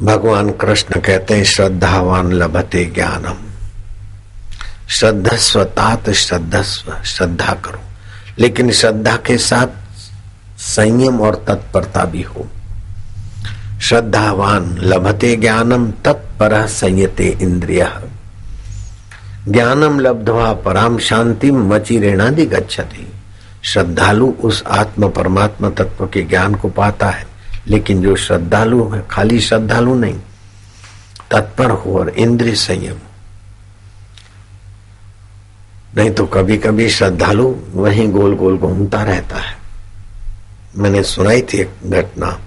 भगवान कृष्ण कहते हैं श्रद्धावान लभते ज्ञानम। श्रद्धस्व तात श्रद्धस्व, श्रद्धा करो लेकिन श्रद्धा के साथ संयम और तत्परता भी हो। श्रद्धावान लभते ज्ञानम तत्पर संयते इंद्रिय। ज्ञानम लब्ध्वा पराम शांति मचिरेणादि गच्छति। श्रद्धालु उस आत्म परमात्मा तत्व के ज्ञान को पाता है। लेकिन जो श्रद्धालु है, खाली श्रद्धालु नहीं, तत्पर हो और इंद्रिय संयम। नहीं तो कभी कभी श्रद्धालु वहीं गोल गोल घूमता रहता है। मैंने सुनाई थी एक घटना।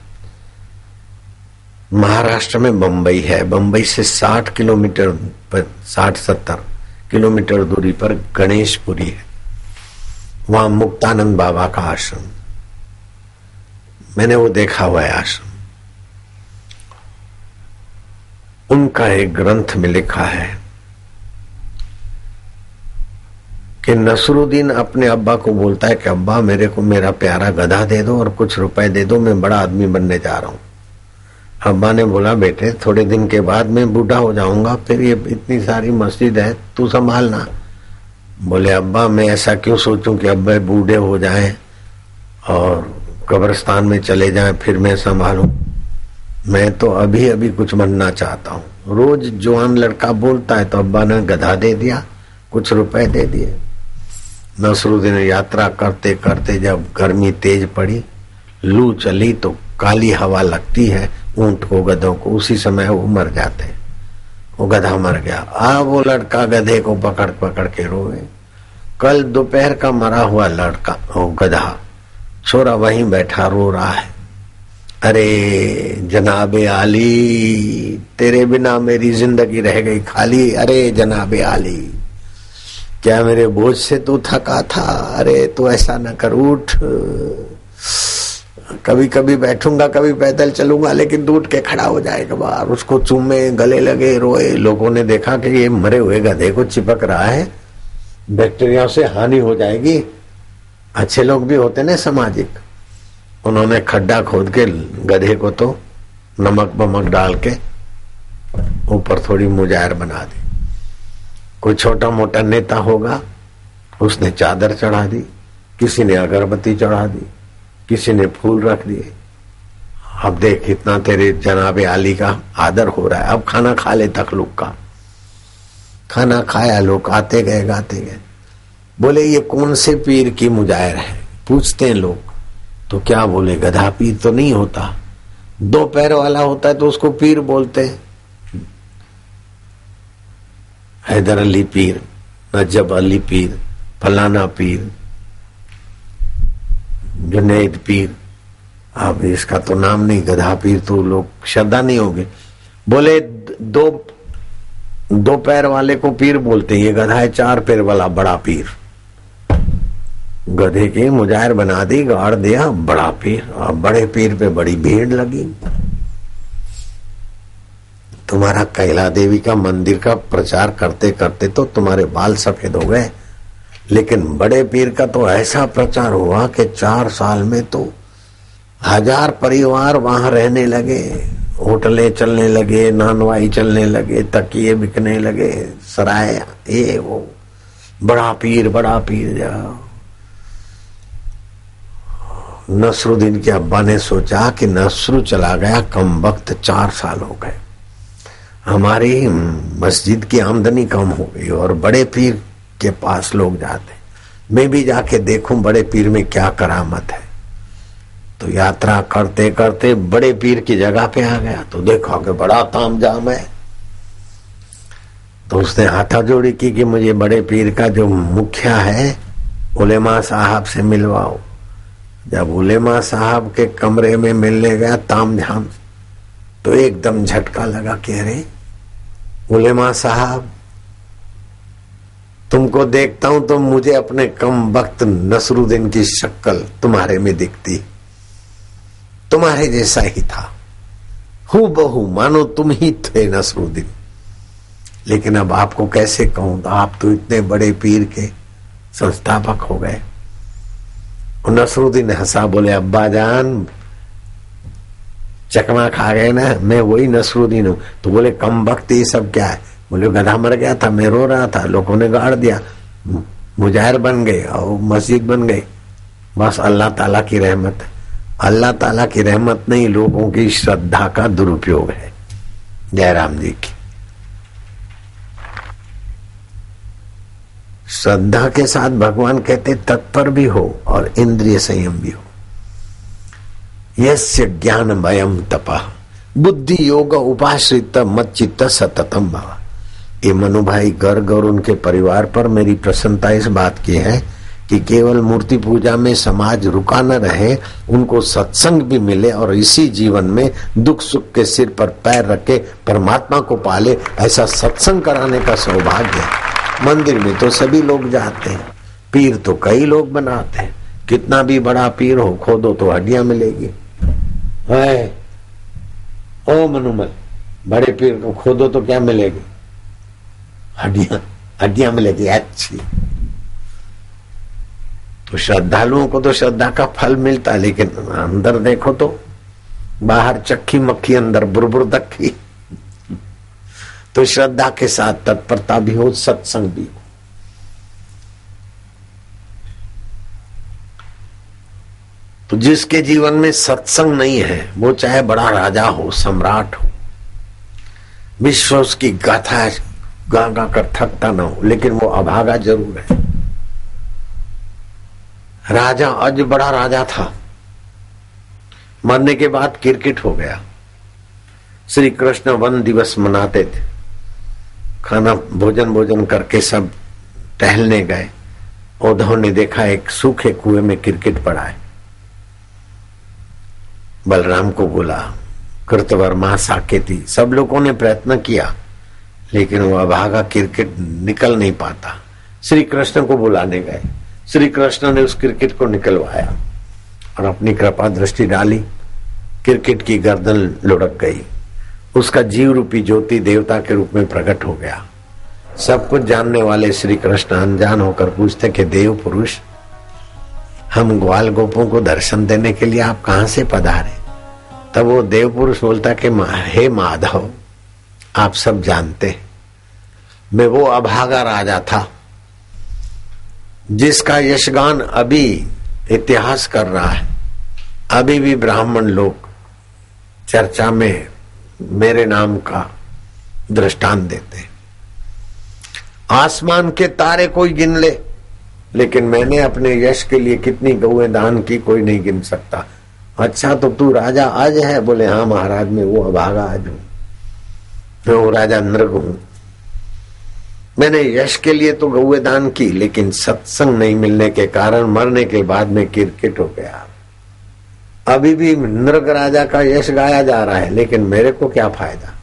महाराष्ट्र में बंबई है, बंबई से 60 किलोमीटर पर 60-70 किलोमीटर दूरी पर गणेशपुरी है। वहां मुक्तानंद बाबा का आश्रम, मैंने वो देखा हुआ है आश्रम। उनका एक ग्रंथ में लिखा है कि नसरुद्दीन अपने अब्बा को बोलता है कि अब्बा मेरे को मेरा प्यारा गधा दे दो और कुछ रुपए दे दो, मैं बड़ा आदमी बनने जा रहा हूं। अब्बा ने बोला बेटे थोड़े दिन के बाद मैं बूढ़ा हो जाऊंगा, फिर ये इतनी सारी मस्जिद है तू संभालना। बोले अब्बा मैं ऐसा क्यों सोचूं कि अब्बा बूढ़े हो जाएं और कब्रिस्तान में चले जाएं फिर मैं संभालूं। मैं तो अभी अभी कुछ बनना चाहता हूँ। रोज जवान लड़का बोलता है तो अब्बा ने गधा दे दिया, कुछ रुपए दे दिए। नसरुद्दीन यात्रा करते करते जब गर्मी तेज पड़ी, लू चली तो काली हवा लगती है ऊंट को गधों को, उसी समय वो मर जाते। वो गधा मर गया। वो लड़का गधे को पकड़ पकड़ के रोए। कल दोपहर का मरा हुआ लड़का वो गधा छोरा वहीं बैठा रो रहा है, अरे जनाबे आली तेरे बिना मेरी जिंदगी रह गई खाली। अरे जनाबे आली क्या मेरे बोझ से तू थका था? अरे तू ऐसा न कर, उठ। कभी कभी बैठूंगा कभी पैदल चलूंगा लेकिन तू उठ के खड़ा हो जाएगा बाहर। उसको चूमे गले लगे रोए। लोगों ने देखा कि ये मरे हुए गधे को चिपक रहा है, बैक्टीरिया से हानि हो जाएगी। अच्छे लोग भी होते ना सामाजिक, उन्होंने खड्डा खोद के गधे को तो नमक बमक डाल के ऊपर थोड़ी मुजाहिर बना दी। कोई छोटा मोटा नेता होगा उसने चादर चढ़ा दी, किसी ने अगरबत्ती चढ़ा दी, किसी ने फूल रख दिए। अब देख इतना तेरे जनाबे आली का आदर हो रहा है। अब खाना खा ले तखलुक का। खाना खाया, लोग आते गए गाते गए। बोले ये कौन से पीर की मुजाहिर है? पूछते हैं लोग तो क्या बोले, गधा पीर तो नहीं होता, 2 पैर वाला होता है तो उसको पीर बोलते हैं। हैदर अली पीर, नजब अली पीर, फलाना पीर, जुनैद पीर। अब इसका तो नाम नहीं, गधा पीर तो लोग श्रद्धा नहीं होगे। बोले दो पैर वाले को पीर बोलते हैं, ये गधा है 4 पैर वाला बड़ा पीर। गधे की मुजाहिर बना दी, गाड़ दिया बड़ा पीर। अब बड़े पीर पे बड़ी भीड़ लगी। तुम्हारा कैला देवी का मंदिर का प्रचार करते करते तो तुम्हारे बाल सफेद हो गए, लेकिन बड़े पीर का तो ऐसा प्रचार हुआ कि 4 साल में तो 1000 परिवार वहां रहने लगे। होटलें चलने लगे, नानवाई चलने लगे, तकिए बिकने लगे, सराय ये वो। बड़ा पीर बड़ा पीर। नसरुद्दीन के अब्बा ने सोचा कि नसरु चला गया, कम वक्त 4 साल हो गए, हमारी मस्जिद की आमदनी कम हो गई और बड़े पीर के पास लोग जाते, मैं भी जाके देखूं बड़े पीर में क्या करामत है। तो यात्रा करते करते बड़े पीर की जगह पे आ गया तो देखा कि बड़ा तामझाम है। तो उसने हाथा जोड़ी की कि मुझे बड़े पीर का जो मुखिया है उलेमा साहब से मिलवाओ। जब उलेमा साहब के कमरे में मिलने गया तामझाम तो एकदम झटका लगा कि अरे उलेमा साहब, तुमको देखता हूं तो मुझे अपने कम वक्त नसरुद्दीन की शक्ल तुम्हारे में दिखती, तुम्हारे जैसा ही था, हूबहू मानो तुम ही थे नसरुद्दीन। लेकिन अब आपको कैसे कहूं, आप तो इतने बड़े पीर के संस्थापक हो गए। नसरुद्दीन हंसा, बोले अब्बा जान चकमा खा गए ना, मैं वही नसरुद्दीन हूं। तो बोले कम वक्त ये सब क्या है? बोले गधा मर गया था, मैं रो रहा था, लोगों ने गाड़ दिया, मुजाहिर बन गए और मस्जिद बन गई। बस अल्लाह ताला की रहमत है। अल्लाह ताला की रहमत नहीं, लोगों की श्रद्धा का दुरुपयोग है। जयराम जी की श्रद्धा के साथ भगवान कहते तत्पर भी हो और इंद्रिय संयम भी हो। यस्य ज्ञान वयम तपः बुद्धि योग उपाश्रित मच्चित्त सततम भव। ये मनु भाई गर्ग और उनके परिवार पर मेरी प्रसन्नता इस बात की है कि केवल मूर्ति पूजा में समाज रुका न रहे, उनको सत्संग भी मिले और इसी जीवन में दुख सुख के सिर पर पैर रखे परमात्मा को पाले, ऐसा सत्संग कराने का सौभाग्य है। मंदिर में तो सभी लोग जाते हैं, पीर तो कई लोग बनाते हैं। कितना भी बड़ा पीर हो, खोदो तो हड्डियां मिलेगी। है ओ मनुमल, बड़े पीर को खोदो तो क्या मिलेगी? हड्डियां मिलेगी अच्छी। तो श्रद्धालुओं को तो श्रद्धा का फल मिलता है, लेकिन अंदर देखो तो बाहर चक्की मक्खी, अंदर बुरबुर दक्खी। तो श्रद्धा के साथ तत्परता भी हो, सत्संग भी हो। तो जिसके जीवन में सत्संग नहीं है, वो चाहे बड़ा राजा हो, सम्राट हो, विश्व उसकी गाथा गा गा कर थकता ना हो, लेकिन वो अभागा जरूर है। राजा अज बड़ा राजा था, मरने के बाद क्रिकेट हो गया। श्री कृष्ण वन दिवस मनाते थे, खाना भोजन करके सब टहलने गए। उद्धव ने देखा एक सूखे कुएं में क्रिकेट पड़ा है। बलराम को बोला, कृतवर्मा, साकेती, सब लोगों ने प्रयत्न किया, लेकिन वो अभागा क्रिकेट निकल नहीं पाता। श्री कृष्ण को बुलाने गए। श्री कृष्ण ने उस क्रिकेट को निकलवाया और अपनी कृपा दृष्टि डाली। क्रिकेट की गर्दन लुढ़क गई, उसका जीव रूपी ज्योति देवता के रूप में प्रकट हो गया। सब कुछ जानने वाले श्री कृष्ण अनजान होकर पूछते कि देव पुरुष, हम ग्वाल गोपों को दर्शन देने के लिए आप कहां से पधारे? तब वो देव पुरुष बोलता कि हे माधव, आप सब जानते हैं, मैं वो अभागा राजा था जिसका यशगान अभी इतिहास कर रहा है। अभी भी ब्राह्मण लोग चर्चा में मेरे नाम का दृष्टांत देते। आसमान के तारे कोई गिन ले, लेकिन मैंने अपने यश के लिए कितनी गौएं दान की कोई नहीं गिन सकता। अच्छा, तो तू राजा आज है? बोले हाँ महाराज, मैं वो अभागा आज हूं, मैं वो राजा नृग हूं। मैंने यश के लिए तो गौएं दान की, लेकिन सत्संग नहीं मिलने के कारण मरने के बाद में क्रिकेट हो गया। अभी भी नृग राजा का यश गाया जा रहा है, लेकिन मेरे को क्या फायदा?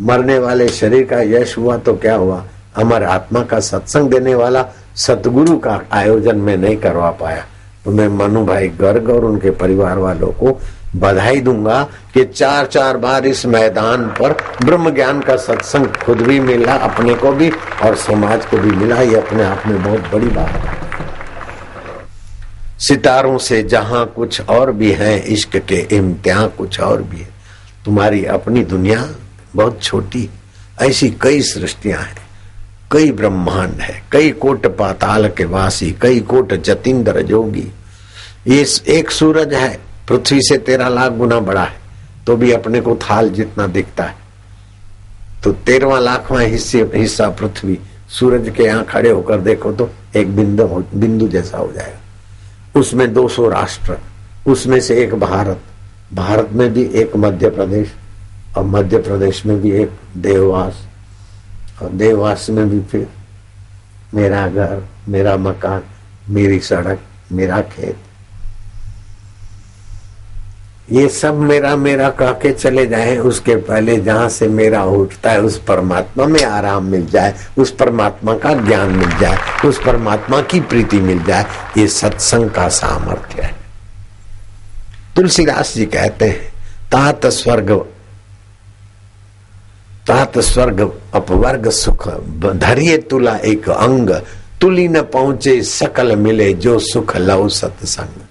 मरने वाले शरीर का यश हुआ तो क्या हुआ? हमारे आत्मा का सत्संग देने वाला सतगुरु का आयोजन में नहीं करवा पाया। तो मैं मनु भाई गर्ग और उनके परिवार वालों को बधाई दूंगा कि 4-4 बार इस मैदान पर ब्रह्म ज्ञान का सत्संग खुद भी मिला, अपने को भी और समाज को भी मिला। ये अपने आप में बहुत बड़ी बात है। सितारों से जहां कुछ और भी है, इश्क के इम्तिहान कुछ और भी है। तुम्हारी अपनी दुनिया बहुत छोटी, ऐसी कई सृष्टियां हैं, कई ब्रह्मांड है, कई कोट पाताल के वासी, कई कोट जतिंद्र जोगी। ये एक सूरज है, पृथ्वी से 13 लाख गुना बड़ा है, तो भी अपने को थाल जितना दिखता है। तो 13वां लाखवां हिस्सा पृथ्वी, सूरज के यहाँ खड़े होकर देखो तो एक बिंदु जैसा हो जाएगा। उसमें 200 राष्ट्र, उसमें से एक भारत, भारत में भी एक मध्य प्रदेश, और मध्य प्रदेश में भी एक देववास, और देववास में भी फिर मेरा घर, मेरा मकान, मेरी सड़क, मेरा खेत। ये सब मेरा मेरा कह के चले जाए, उसके पहले जहां से मेरा उठता है उस परमात्मा में आराम मिल जाए, उस परमात्मा का ज्ञान मिल जाए, उस परमात्मा की प्रीति मिल जाए। ये सत्संग का सामर्थ्य है। तुलसीदास जी कहते हैं, तात स्वर्ग अपवर्ग सुख, धरिए तुला एक अंग, तुली न पहुंचे सकल मिले, जो सुख लव सत्संग।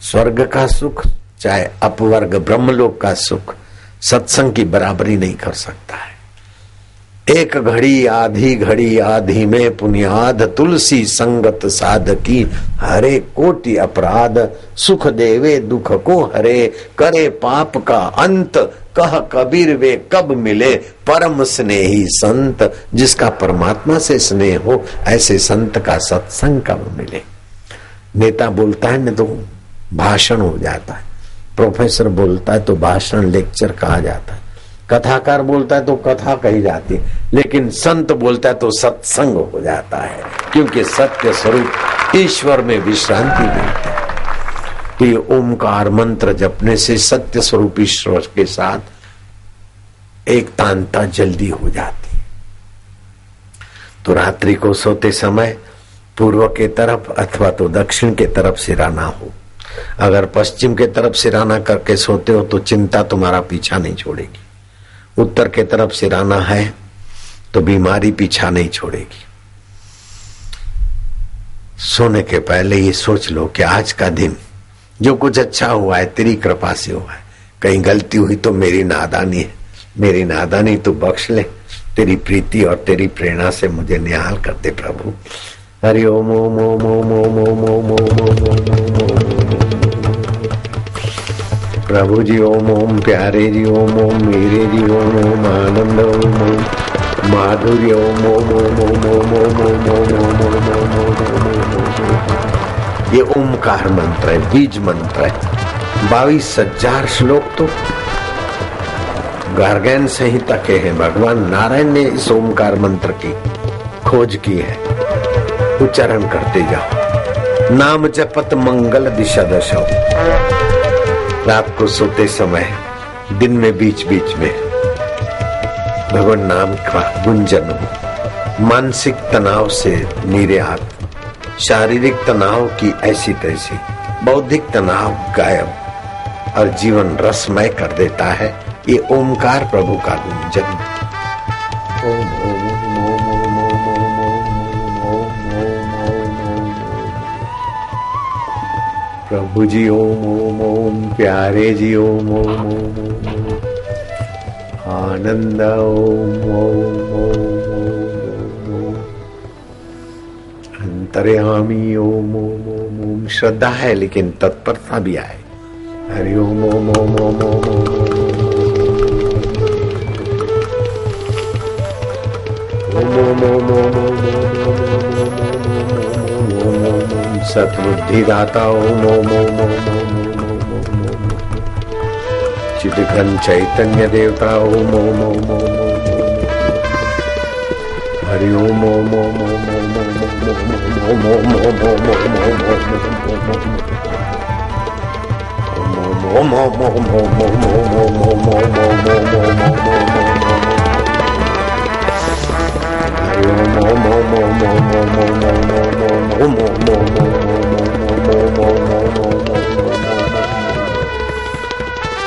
स्वर्ग का सुख चाहे अपवर्ग ब्रह्मलोक का सुख सत्संग की बराबरी नहीं कर सकता है। एक घड़ी आधी में पुण्याद, तुलसी संगत साधकी, हरे कोटि अपराध, सुख देवे दुख को हरे, करे पाप का अंत, कह कबीर वे कब मिले, परम स्नेही संत। जिसका परमात्मा से स्नेह हो, ऐसे संत का सत्संग कब मिले। नेता बोलता है न तो भाषण हो जाता है, प्रोफेसर बोलता है तो भाषण लेक्चर कहा जाता है, कथाकार बोलता है तो कथा कही जाती है, लेकिन संत बोलता है तो सत्संग हो जाता है, क्योंकि सत्य स्वरूप ईश्वर में विश्रांति मिलती है। तो ये ओमकार मंत्र जपने से सत्य स्वरूप ईश्वर के साथ एक तांता जल्दी हो जाती। तो रात्रि को सोते समय पूर्व के तरफ अथवा तो दक्षिण के तरफ सिराना हो। अगर पश्चिम के तरफ सिराना करके सोते हो तो चिंता तुम्हारा पीछा नहीं छोड़ेगी। उत्तर के तरफ सिराना है तो बीमारी पीछा नहीं छोड़ेगी। सोने के पहले ये सोच लो कि आज का दिन जो कुछ अच्छा हुआ है तेरी कृपा से हुआ है, कहीं गलती हुई तो मेरी नादानी है, मेरी नादानी तो बख्श ले। तेरी प्रीति और तेरी प्रेरणा से मुझे निहाल कर दे प्रभु। हरि ओम ओम ओम ओम ओम ओम ओम ओम ओम। प्रभु जी ओम ओम, प्यारे जी ओम ओम, मेरे जी ओम ओम, आनंद ओम ओम, माधुर्य ओम ओम ओम ओम ओम ओम ओम ओम ओम। ये ओमकार मंत्र है, बीज मंत्र है। 22,000 श्लोक तो गार्गेन संहिता के हैं। भगवान नारायण ने इस ओमकार मंत्र की खोज की है। उच्चारण करते जाओ। नाम जपत मंगल दिशा दशो। रात को सोते समय, दिन में बीच बीच में भगवान नाम का गुंजन हो। मानसिक तनाव से निर्यात, शारीरिक तनाव की ऐसी तैसी, बौद्धिक तनाव गायब और जीवन रसमय कर देता है ये ओमकार प्रभु का गुंजन। ओम ओम ओम ओम ओम ओम ओम ओम। प्रभु जी ओम ओम ओम, प्यारे जी ओम ओम ओम, आनंद ओम ओम ओम, अंतर्यामी ओम ओम ओम। श्रद्धा है लेकिन तत्परता भी आए। हरि ओम ओम ओम ओम ओम। सतबुद्धि दाता ओम ओम ओम ओम ओम। चिदघन चैतन्य देवता ओम ओम ओम ओम। हरि ओम ओम ओम ओम ओम ओम ओम ओम ओम ओम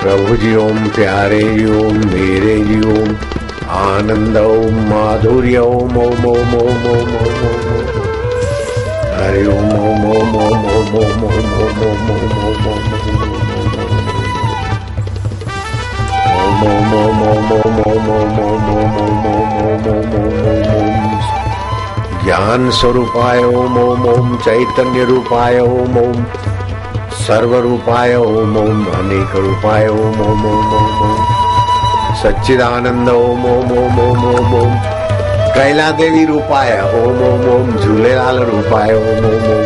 प्रभु जी ओम, प्यारे जी ओम, मेरे जी ओम, आनंद ओम, माधुर्य ओम ओम ओम ओम ओम ओम। हरि ओम ओम ओम ओम ओम ओम ओम ओम ओम ओम। ओम ओम ओम ओम ओम ओम ओम ओम ओम ओम ओम। ज्ञान स्वरूपाय ओम ओम ओम, चैतन्य रूपाय ओम ओम, सर्व रूपाय ओम ओम, अनेक रूपाय ओम ओम ओम ओम ओम। सच्चिदानंद ओम ओम ओम ओम ओम ओम। कैला देवी रूपाय ओम ओम ओम, झूलेलाल रूपाय ओम ओम ओम,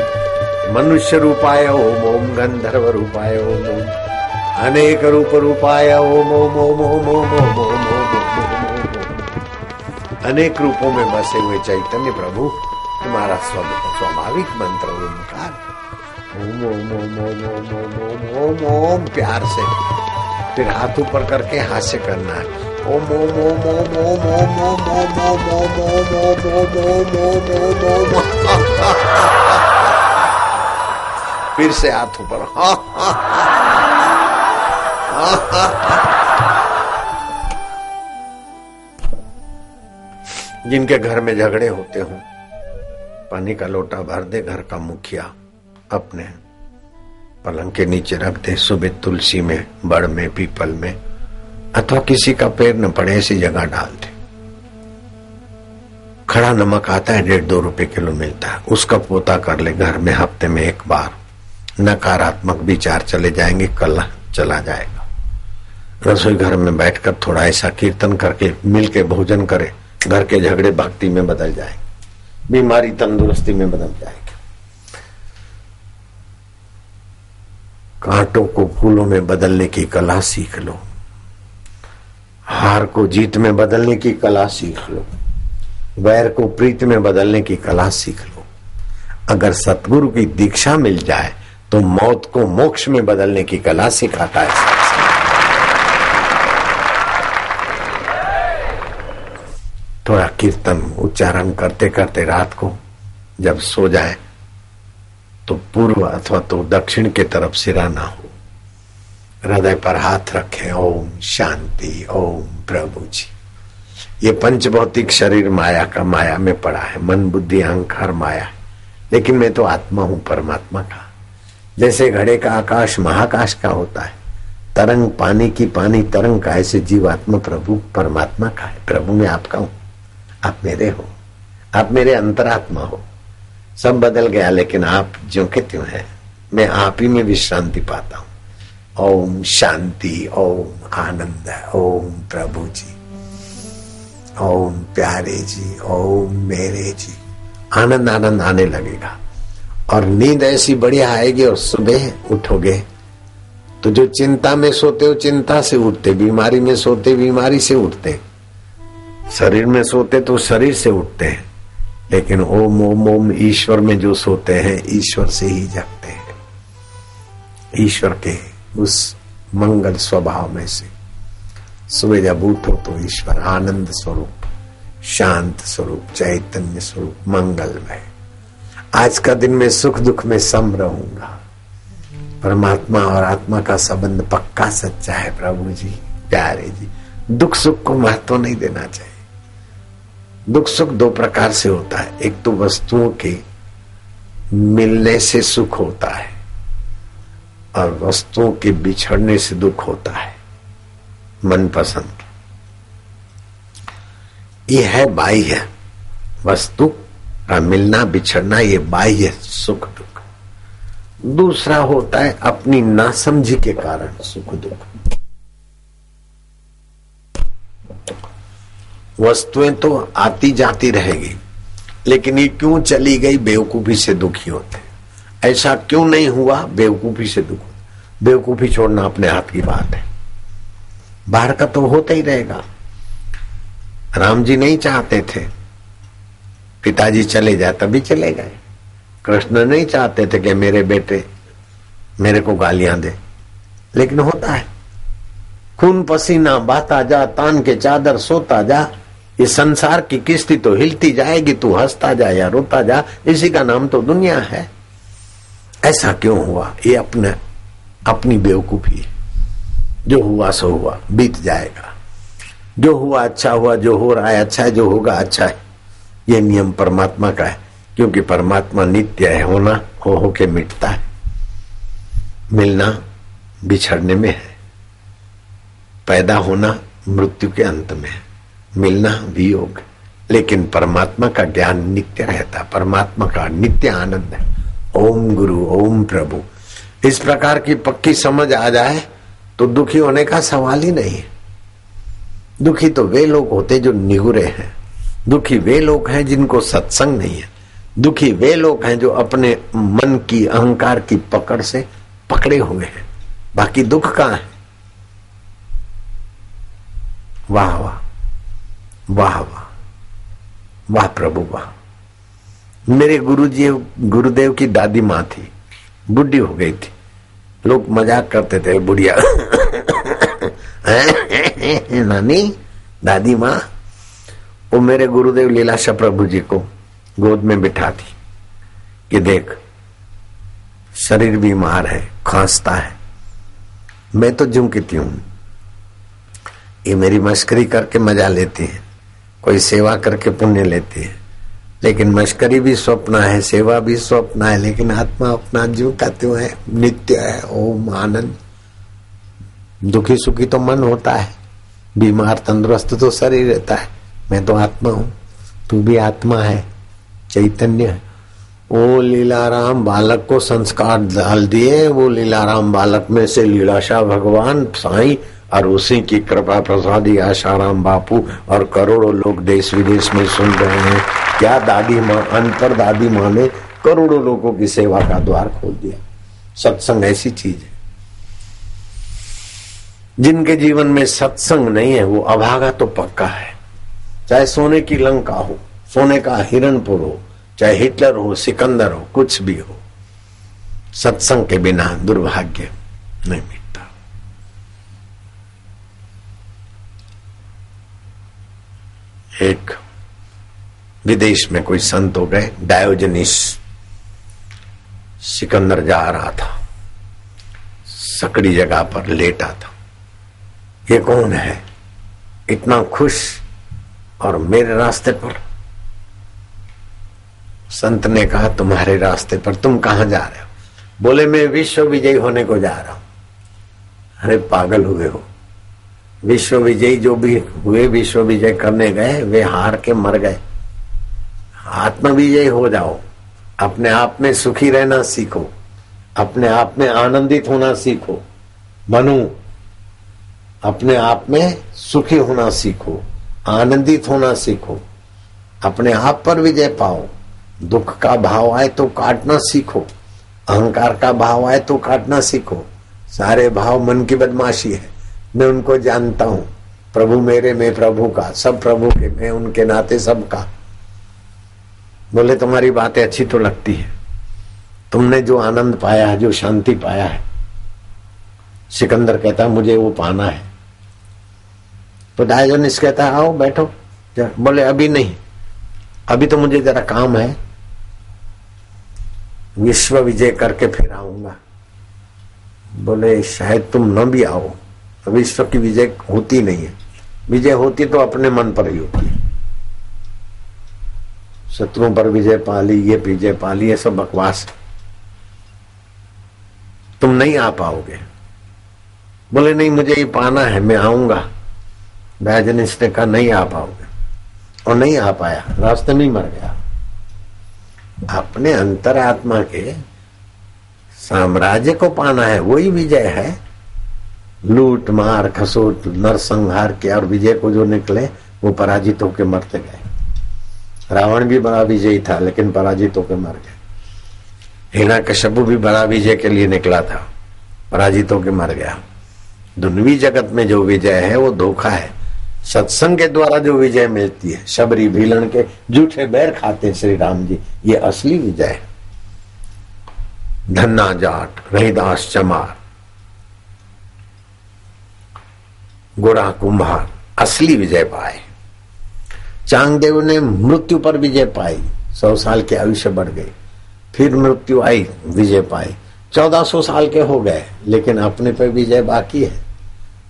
मनुष्य रूपाय ओम ओम, गंधर्व रूपाय ओम ओम, अनेक रूप रूपाय ओम ओम ओम ओम ओम ओम ओम। अनेक रूपों में बसे हुए चैतन्य प्रभु, तुम्हारा स्वाभाविक मंत्र ओमकार। ओम ओम ओम ओम ओम ओम ओम ओम ओम। प्यार से फिर हाथ ऊपर करके हास्य करना है। ओम ओम ओम ओम ओम ओम ओम ओम ओम ओम ओम ओम ओम ओम ओम। फिर से हाथ ऊपर। जिनके घर में झगड़े होते हों, पानी का लोटा भर दे घर का मुखिया, अपने पलंग के नीचे रख दे। सुबह तुलसी में, बड़ में, पीपल में, अथवा किसी का पैर न पड़े ऐसी जगह डाल दे। खड़ा नमक आता है, 1.5-2 रुपए किलो मिलता है, उसका पोता कर ले घर में हफ्ते में 1 बार। नकारात्मक विचार चले जाएंगे, कलह चला जाएगा। रसोई घर में बैठकर थोड़ा ऐसा कीर्तन करके मिलके भोजन करे, घर के झगड़े भक्ति में बदल जाएंगे, बीमारी तंदुरुस्ती में बदल जाएगी। कांटों को फूलों में बदलने की कला सीख लो, हार को जीत में बदलने की कला सीख लो, वैर को प्रीत में बदलने की कला सीख लो। अगर सतगुरु की दीक्षा मिल जाए तो मौत को मोक्ष में बदलने की कला सिखाता है। थोड़ा कीर्तन उच्चारण करते करते रात को जब सो जाए तो पूर्व अथवा तो दक्षिण के तरफ सिराना हो, हृदय पर हाथ रखें। ओम शांति, ओम प्रभु जी। ये पंच भौतिक शरीर माया का, माया में पड़ा है, मन बुद्धि अहंकार माया है, लेकिन मैं तो आत्मा हूं परमात्मा का। जैसे घड़े का आकाश महाकाश का होता है, तरंग पानी की, पानी तरंग का, ऐसे जीवात्मा प्रभु परमात्मा का है। प्रभु मैं आपका हूं, आप मेरे हो, आप मेरे अंतरात्मा हो। सब बदल गया लेकिन आप ज्यों के त्यों है। मैं आप ही में विश्रांति पाता हूं। ओम शांति, ओम आनंद, ओम प्रभु जी, ओम प्यारे जी, ओम मेरे जी। आनंद आनंद आने लगेगा और नींद ऐसी बढ़िया आएगी। और सुबह उठोगे तो जो चिंता में सोते हो चिंता से उठते, बीमारी में सोते बीमारी से उठते, शरीर में सोते तो शरीर से उठते हैं। लेकिन ओम ओम ओम ईश्वर में जो सोते हैं ईश्वर से ही जगते हैं। ईश्वर के उस मंगल स्वभाव में से सुबह जब उठो तो ईश्वर आनंद स्वरूप, शांत स्वरूप, चैतन्य स्वरूप, मंगलमय। आज का दिन में सुख दुख में सम रहूंगा। परमात्मा और आत्मा का संबंध पक्का सच्चा है। प्रभु जी, प्यारे जी, दुख सुख को महत्व नहीं देना चाहिए। दुख सुख दो प्रकार से होता है। एक तो वस्तुओं के मिलने से सुख होता है और वस्तुओं के बिछड़ने से दुख होता है। मनपसंद ये है बाह्य वस्तु का मिलना बिछड़ना, ये बाह्य सुख दुख। दूसरा होता है अपनी नासमझी के कारण सुख दुख। वस्तुएं तो आती जाती रहेगी लेकिन ये क्यों चली गई बेवकूफी से दुखी होते। ऐसा क्यों नहीं हुआ बेवकूफी से दुख। बेवकूफी छोड़ना अपने हाथ की बात है। बाहर का तो होता ही रहेगा। राम जी नहीं चाहते थे पिताजी चले जाए, तभी चले गए। कृष्ण नहीं चाहते थे कि मेरे बेटे मेरे को गालियां दे, लेकिन होता है। खून पसीना बहाता जा, तान के चादर सोता जा। ये संसार की किस्ती तो हिलती जाएगी, तू हंसता जा या रोता जा, इसी का नाम तो दुनिया है। ऐसा क्यों हुआ? ये अपनी बेवकूफी है। जो हुआ सो हुआ, बीत जाएगा। जो हुआ अच्छा हुआ, जो हो रहा है अच्छा है, जो होगा अच्छा है। ये नियम परमात्मा का है, क्योंकि परमात्मा नित्य है। होना हो के मिटता है, मिलना बिछड़ने में है, पैदा होना मृत्यु के अंत में है, मिलना वियोग। लेकिन परमात्मा का ज्ञान नित्य रहता, परमात्मा का नित्य आनंद है। ओम गुरु, ओम प्रभु, इस प्रकार की पक्की समझ आ जाए तो दुखी होने का सवाल ही नहीं है। दुखी तो वे लोग होते जो निगुरे हैं। दुखी वे लोग हैं जिनको सत्संग नहीं है। दुखी वे लोग हैं जो अपने मन की अहंकार की पकड़ से पकड़े हुए हैं। बाकी दुख कहां है? वाह वाह वाह वाह वाह प्रभु वाह। मेरे गुरुदेव की दादी माँ थी, बुढ़ी हो गई थी। लोग मजाक करते थे, बुढ़िया नानी दादी माँ। वो मेरे गुरुदेव लीलाशाह प्रभु जी को गोद में बिठा थी कि देख शरीर बीमार है, खांसता है, मैं तो ज्यों की त्यों। ये मेरी मस्करी करके मजा लेती है, कोई सेवा करके पुण्य लेती है। लेकिन मस्करी भी स्वप्न है, सेवा भी स्वप्न है, लेकिन आत्मा अपना ज्यों का त्यों है, नित्य है। ओम आनंद। दुखी सुखी तो मन होता है, बीमार तंदुरुस्त तो शरीर रहता है। मैं तो आत्मा हूं, तू भी आत्मा है, चैतन्य है। वो लीलाराम बालक को संस्कार डाल दिए, वो लीलाराम बालक में से लीलाशाह भगवान साईं और उसी की कृपा प्रसादी आशाराम बापू और करोड़ों लोग देश विदेश में सुन रहे हैं। क्या दादी माँ, अनपढ़ दादी माँ ने करोड़ों लोगों की सेवा का द्वार खोल दिया। सत्संग ऐसी चीज है। जिनके जीवन में सत्संग नहीं है वो अभागा तो पक्का है। चाहे सोने की लंका हो, सोने का हिरणपुर हो, चाहे हिटलर हो, सिकंदर हो, कुछ भी हो, सत्संग के बिना दुर्भाग्य नहीं मिटता। एक विदेश में कोई संत हो गए, डायोजनीस। सिकंदर जा रहा था, सकड़ी जगह पर लेटा था। ये कौन है इतना खुश और मेरे रास्ते पर? संत ने कहा तुम्हारे रास्ते पर, तुम कहां जा रहे हो? बोले मैं विश्व विजयी होने को जा रहा हूं। अरे पागल हुए हो। विश्व विजयी जो भी हुए, विश्व विजय करने गए, वे हार के मर गए। आत्म विजयी हो जाओ, अपने आप में सुखी रहना सीखो, अपने आप में आनंदित होना सीखो। मनु, अपने आप में सुखी होना सीखो, आनंदित होना सीखो, अपने आप पर विजय पाओ। दुख का भाव आए तो काटना सीखो, अहंकार का भाव आए तो काटना सीखो। सारे भाव मन की बदमाशी है, मैं उनको जानता हूं। प्रभु मेरे, मैं प्रभु का, सब प्रभु के, मैं उनके नाते सबका। बोले तुम्हारी बातें अच्छी तो लगती है, तुमने जो आनंद पाया है, जो शांति पाया है, सिकंदर कहता है मुझे वो पाना है। तो डायोजनीस कहता है आओ बैठो। बोले अभी नहीं, अभी तो मुझे जरा काम है, विश्व विजय करके फिर आऊंगा। बोले शायद तुम न भी आओ, विश्व की विजय होती नहीं है। विजय होती तो अपने मन पर ही होती है। शत्रुओं पर विजय पाली, ये विजय पाली, ये सब बकवास, तुम नहीं आ पाओगे। बोले नहीं मुझे ये पाना है, मैं आऊंगा। डायोजनीस ने कहा नहीं आ पाओगे, और नहीं आ पाया, रास्ते में ही मर गया। अपने अंतरात्मा के साम्राज्य को पाना है, वही विजय है। लूट मार खसोट नरसंहार के और विजय को जो निकले वो पराजित होकर मरते गए। रावण भी बड़ा विजयी था लेकिन पराजित होकर मर गए। हिरण्यकश्यप भी बड़ा विजय के लिए निकला था, पराजित होकर मर गया। दुनियावी जगत में जो विजय है वो धोखा है। सत्संग के द्वारा जो विजय मिलती है, शबरी भीलन के जूठे बैर खाते श्री राम जी, ये असली विजय है। धन्ना जाट, रहीदास चमार, गोरा कुम्हार असली विजय पाए। चांगदेव ने मृत्यु पर विजय पाई, 100 साल के आयुष्य बढ़ गई, फिर मृत्यु आई, विजय पाई। 1400 साल के हो गए लेकिन अपने पे विजय बाकी है।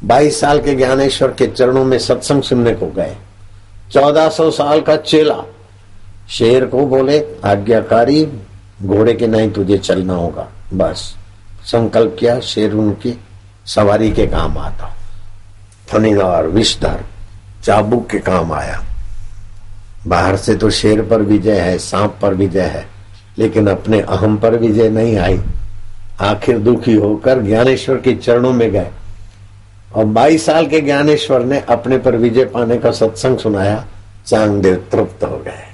22 साल के ज्ञानेश्वर के चरणों में सत्संग सुनने को गए। 1400 साल का चेला शेर को बोले आज्ञाकारी, घोड़े के नहीं तुझे चलना होगा। बस संकल्प किया, शेर उनकी सवारी के काम आता। फणीधार, विषधर, चाबुक के काम आया। बाहर से तो शेर पर विजय है, सांप पर विजय है, लेकिन अपने अहम पर विजय नहीं आई। आखिर दुखी होकर ज्ञानेश्वर के चरणों में गए और 22 साल के ज्ञानेश्वर ने अपने पर विजय पाने का सत्संग सुनाया। चांगदेव तृप्त हो गए।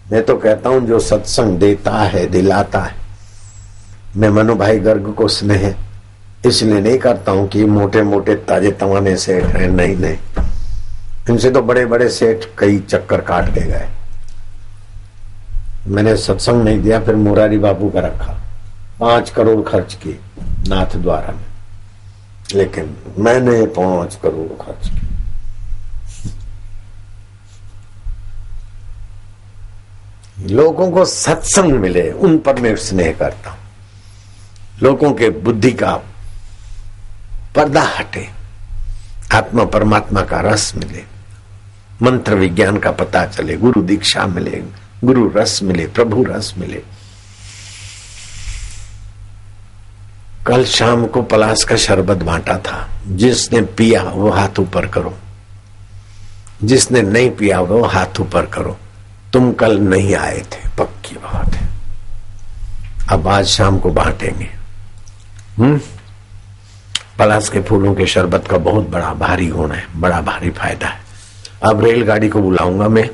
मैं तो कहता हूं जो सत्संग देता है, दिलाता है। मैं मनु भाई गर्ग को स्नेह इसलिए नहीं करता हूं कि मोटे मोटे ताजे तवाने सेठ हैं, नहीं नहीं, इनसे तो बड़े बड़े सेठ कई चक्कर काट के गए। मैंने सत्संग नहीं दिया, फिर मुरारी बाबू का रखा, 5 करोड़ खर्च किए नाथ द्वारा में, लेकिन मैंने 5 करोड़ खर्च किए। लोगों को सत्संग मिले, उन पर मैं स्नेह करता हूं। लोगों के बुद्धि का पर्दा हटे, आत्मा परमात्मा का रस मिले, मंत्र विज्ञान का पता चले, गुरु दीक्षा मिले, गुरु रस मिले, प्रभु रस मिले। कल शाम को पलास का शरबत बांटा था, जिसने पिया वो हाथ ऊपर करो, जिसने नहीं पिया वो हाथ ऊपर करो। तुम कल नहीं आए थे, पक्की बात है। अब आज शाम को बांटेंगे। पलास के फूलों के शरबत का बहुत बड़ा भारी गुण है, बड़ा भारी फायदा है। अब रेलगाड़ी को बुलाऊंगा मैं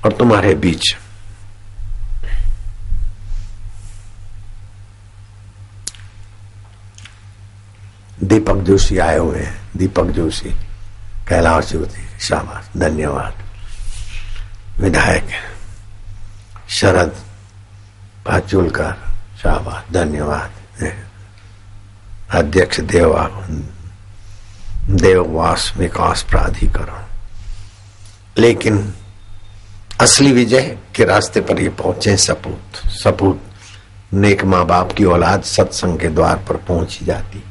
और तुम्हारे बीच दीपक जोशी आए हुए हैं। दीपक जोशी, कैलाश ज्योति, शाबाश, धन्यवाद। विधायक शरद पाचुलकर, शाबाश, धन्यवाद। अध्यक्ष देववास विकास प्राधिकरण। लेकिन असली विजय के रास्ते पर ये पहुंचे सपूत नेक माँ बाप की औलाद सत्संग के द्वार पर पहुंच ही जाती।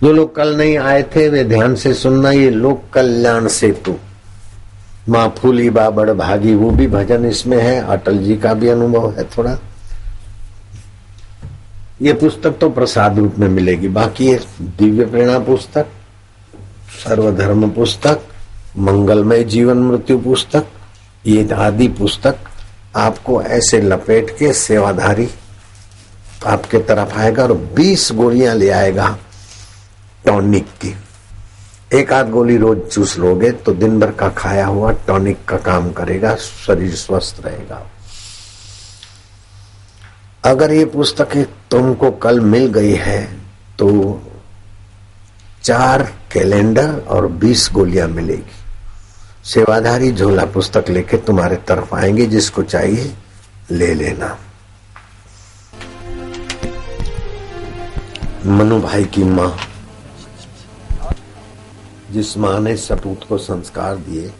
जो लोग कल नहीं आए थे वे ध्यान से सुनना, ये लोक कल्याण सेतु, माँ फूली बाबड़ भागी, वो भी भजन इसमें है। अटल जी का भी अनुभव है थोड़ा। ये पुस्तक तो प्रसाद रूप में मिलेगी, बाकी ये दिव्य प्रेरणा पुस्तक, सर्वधर्म पुस्तक, मंगलमय जीवन मृत्यु पुस्तक, ये आदि पुस्तक आपको ऐसे लपेट के सेवाधारी आपके तरफ आएगा और 20 गोलियां ले आएगा टॉनिक की। एक आध गोली रोज चूस लोगे तो दिन भर का खाया हुआ टॉनिक का काम करेगा, शरीर स्वस्थ रहेगा। अगर ये पुस्तकें तुमको कल मिल गई है तो 4 कैलेंडर और 20 गोलियां मिलेगी। सेवाधारी झोला पुस्तक लेके तुम्हारे तरफ आएंगे, जिसको चाहिए ले लेना। मनु भाई की माँ, जिस माँ ने सपूत को संस्कार दिए,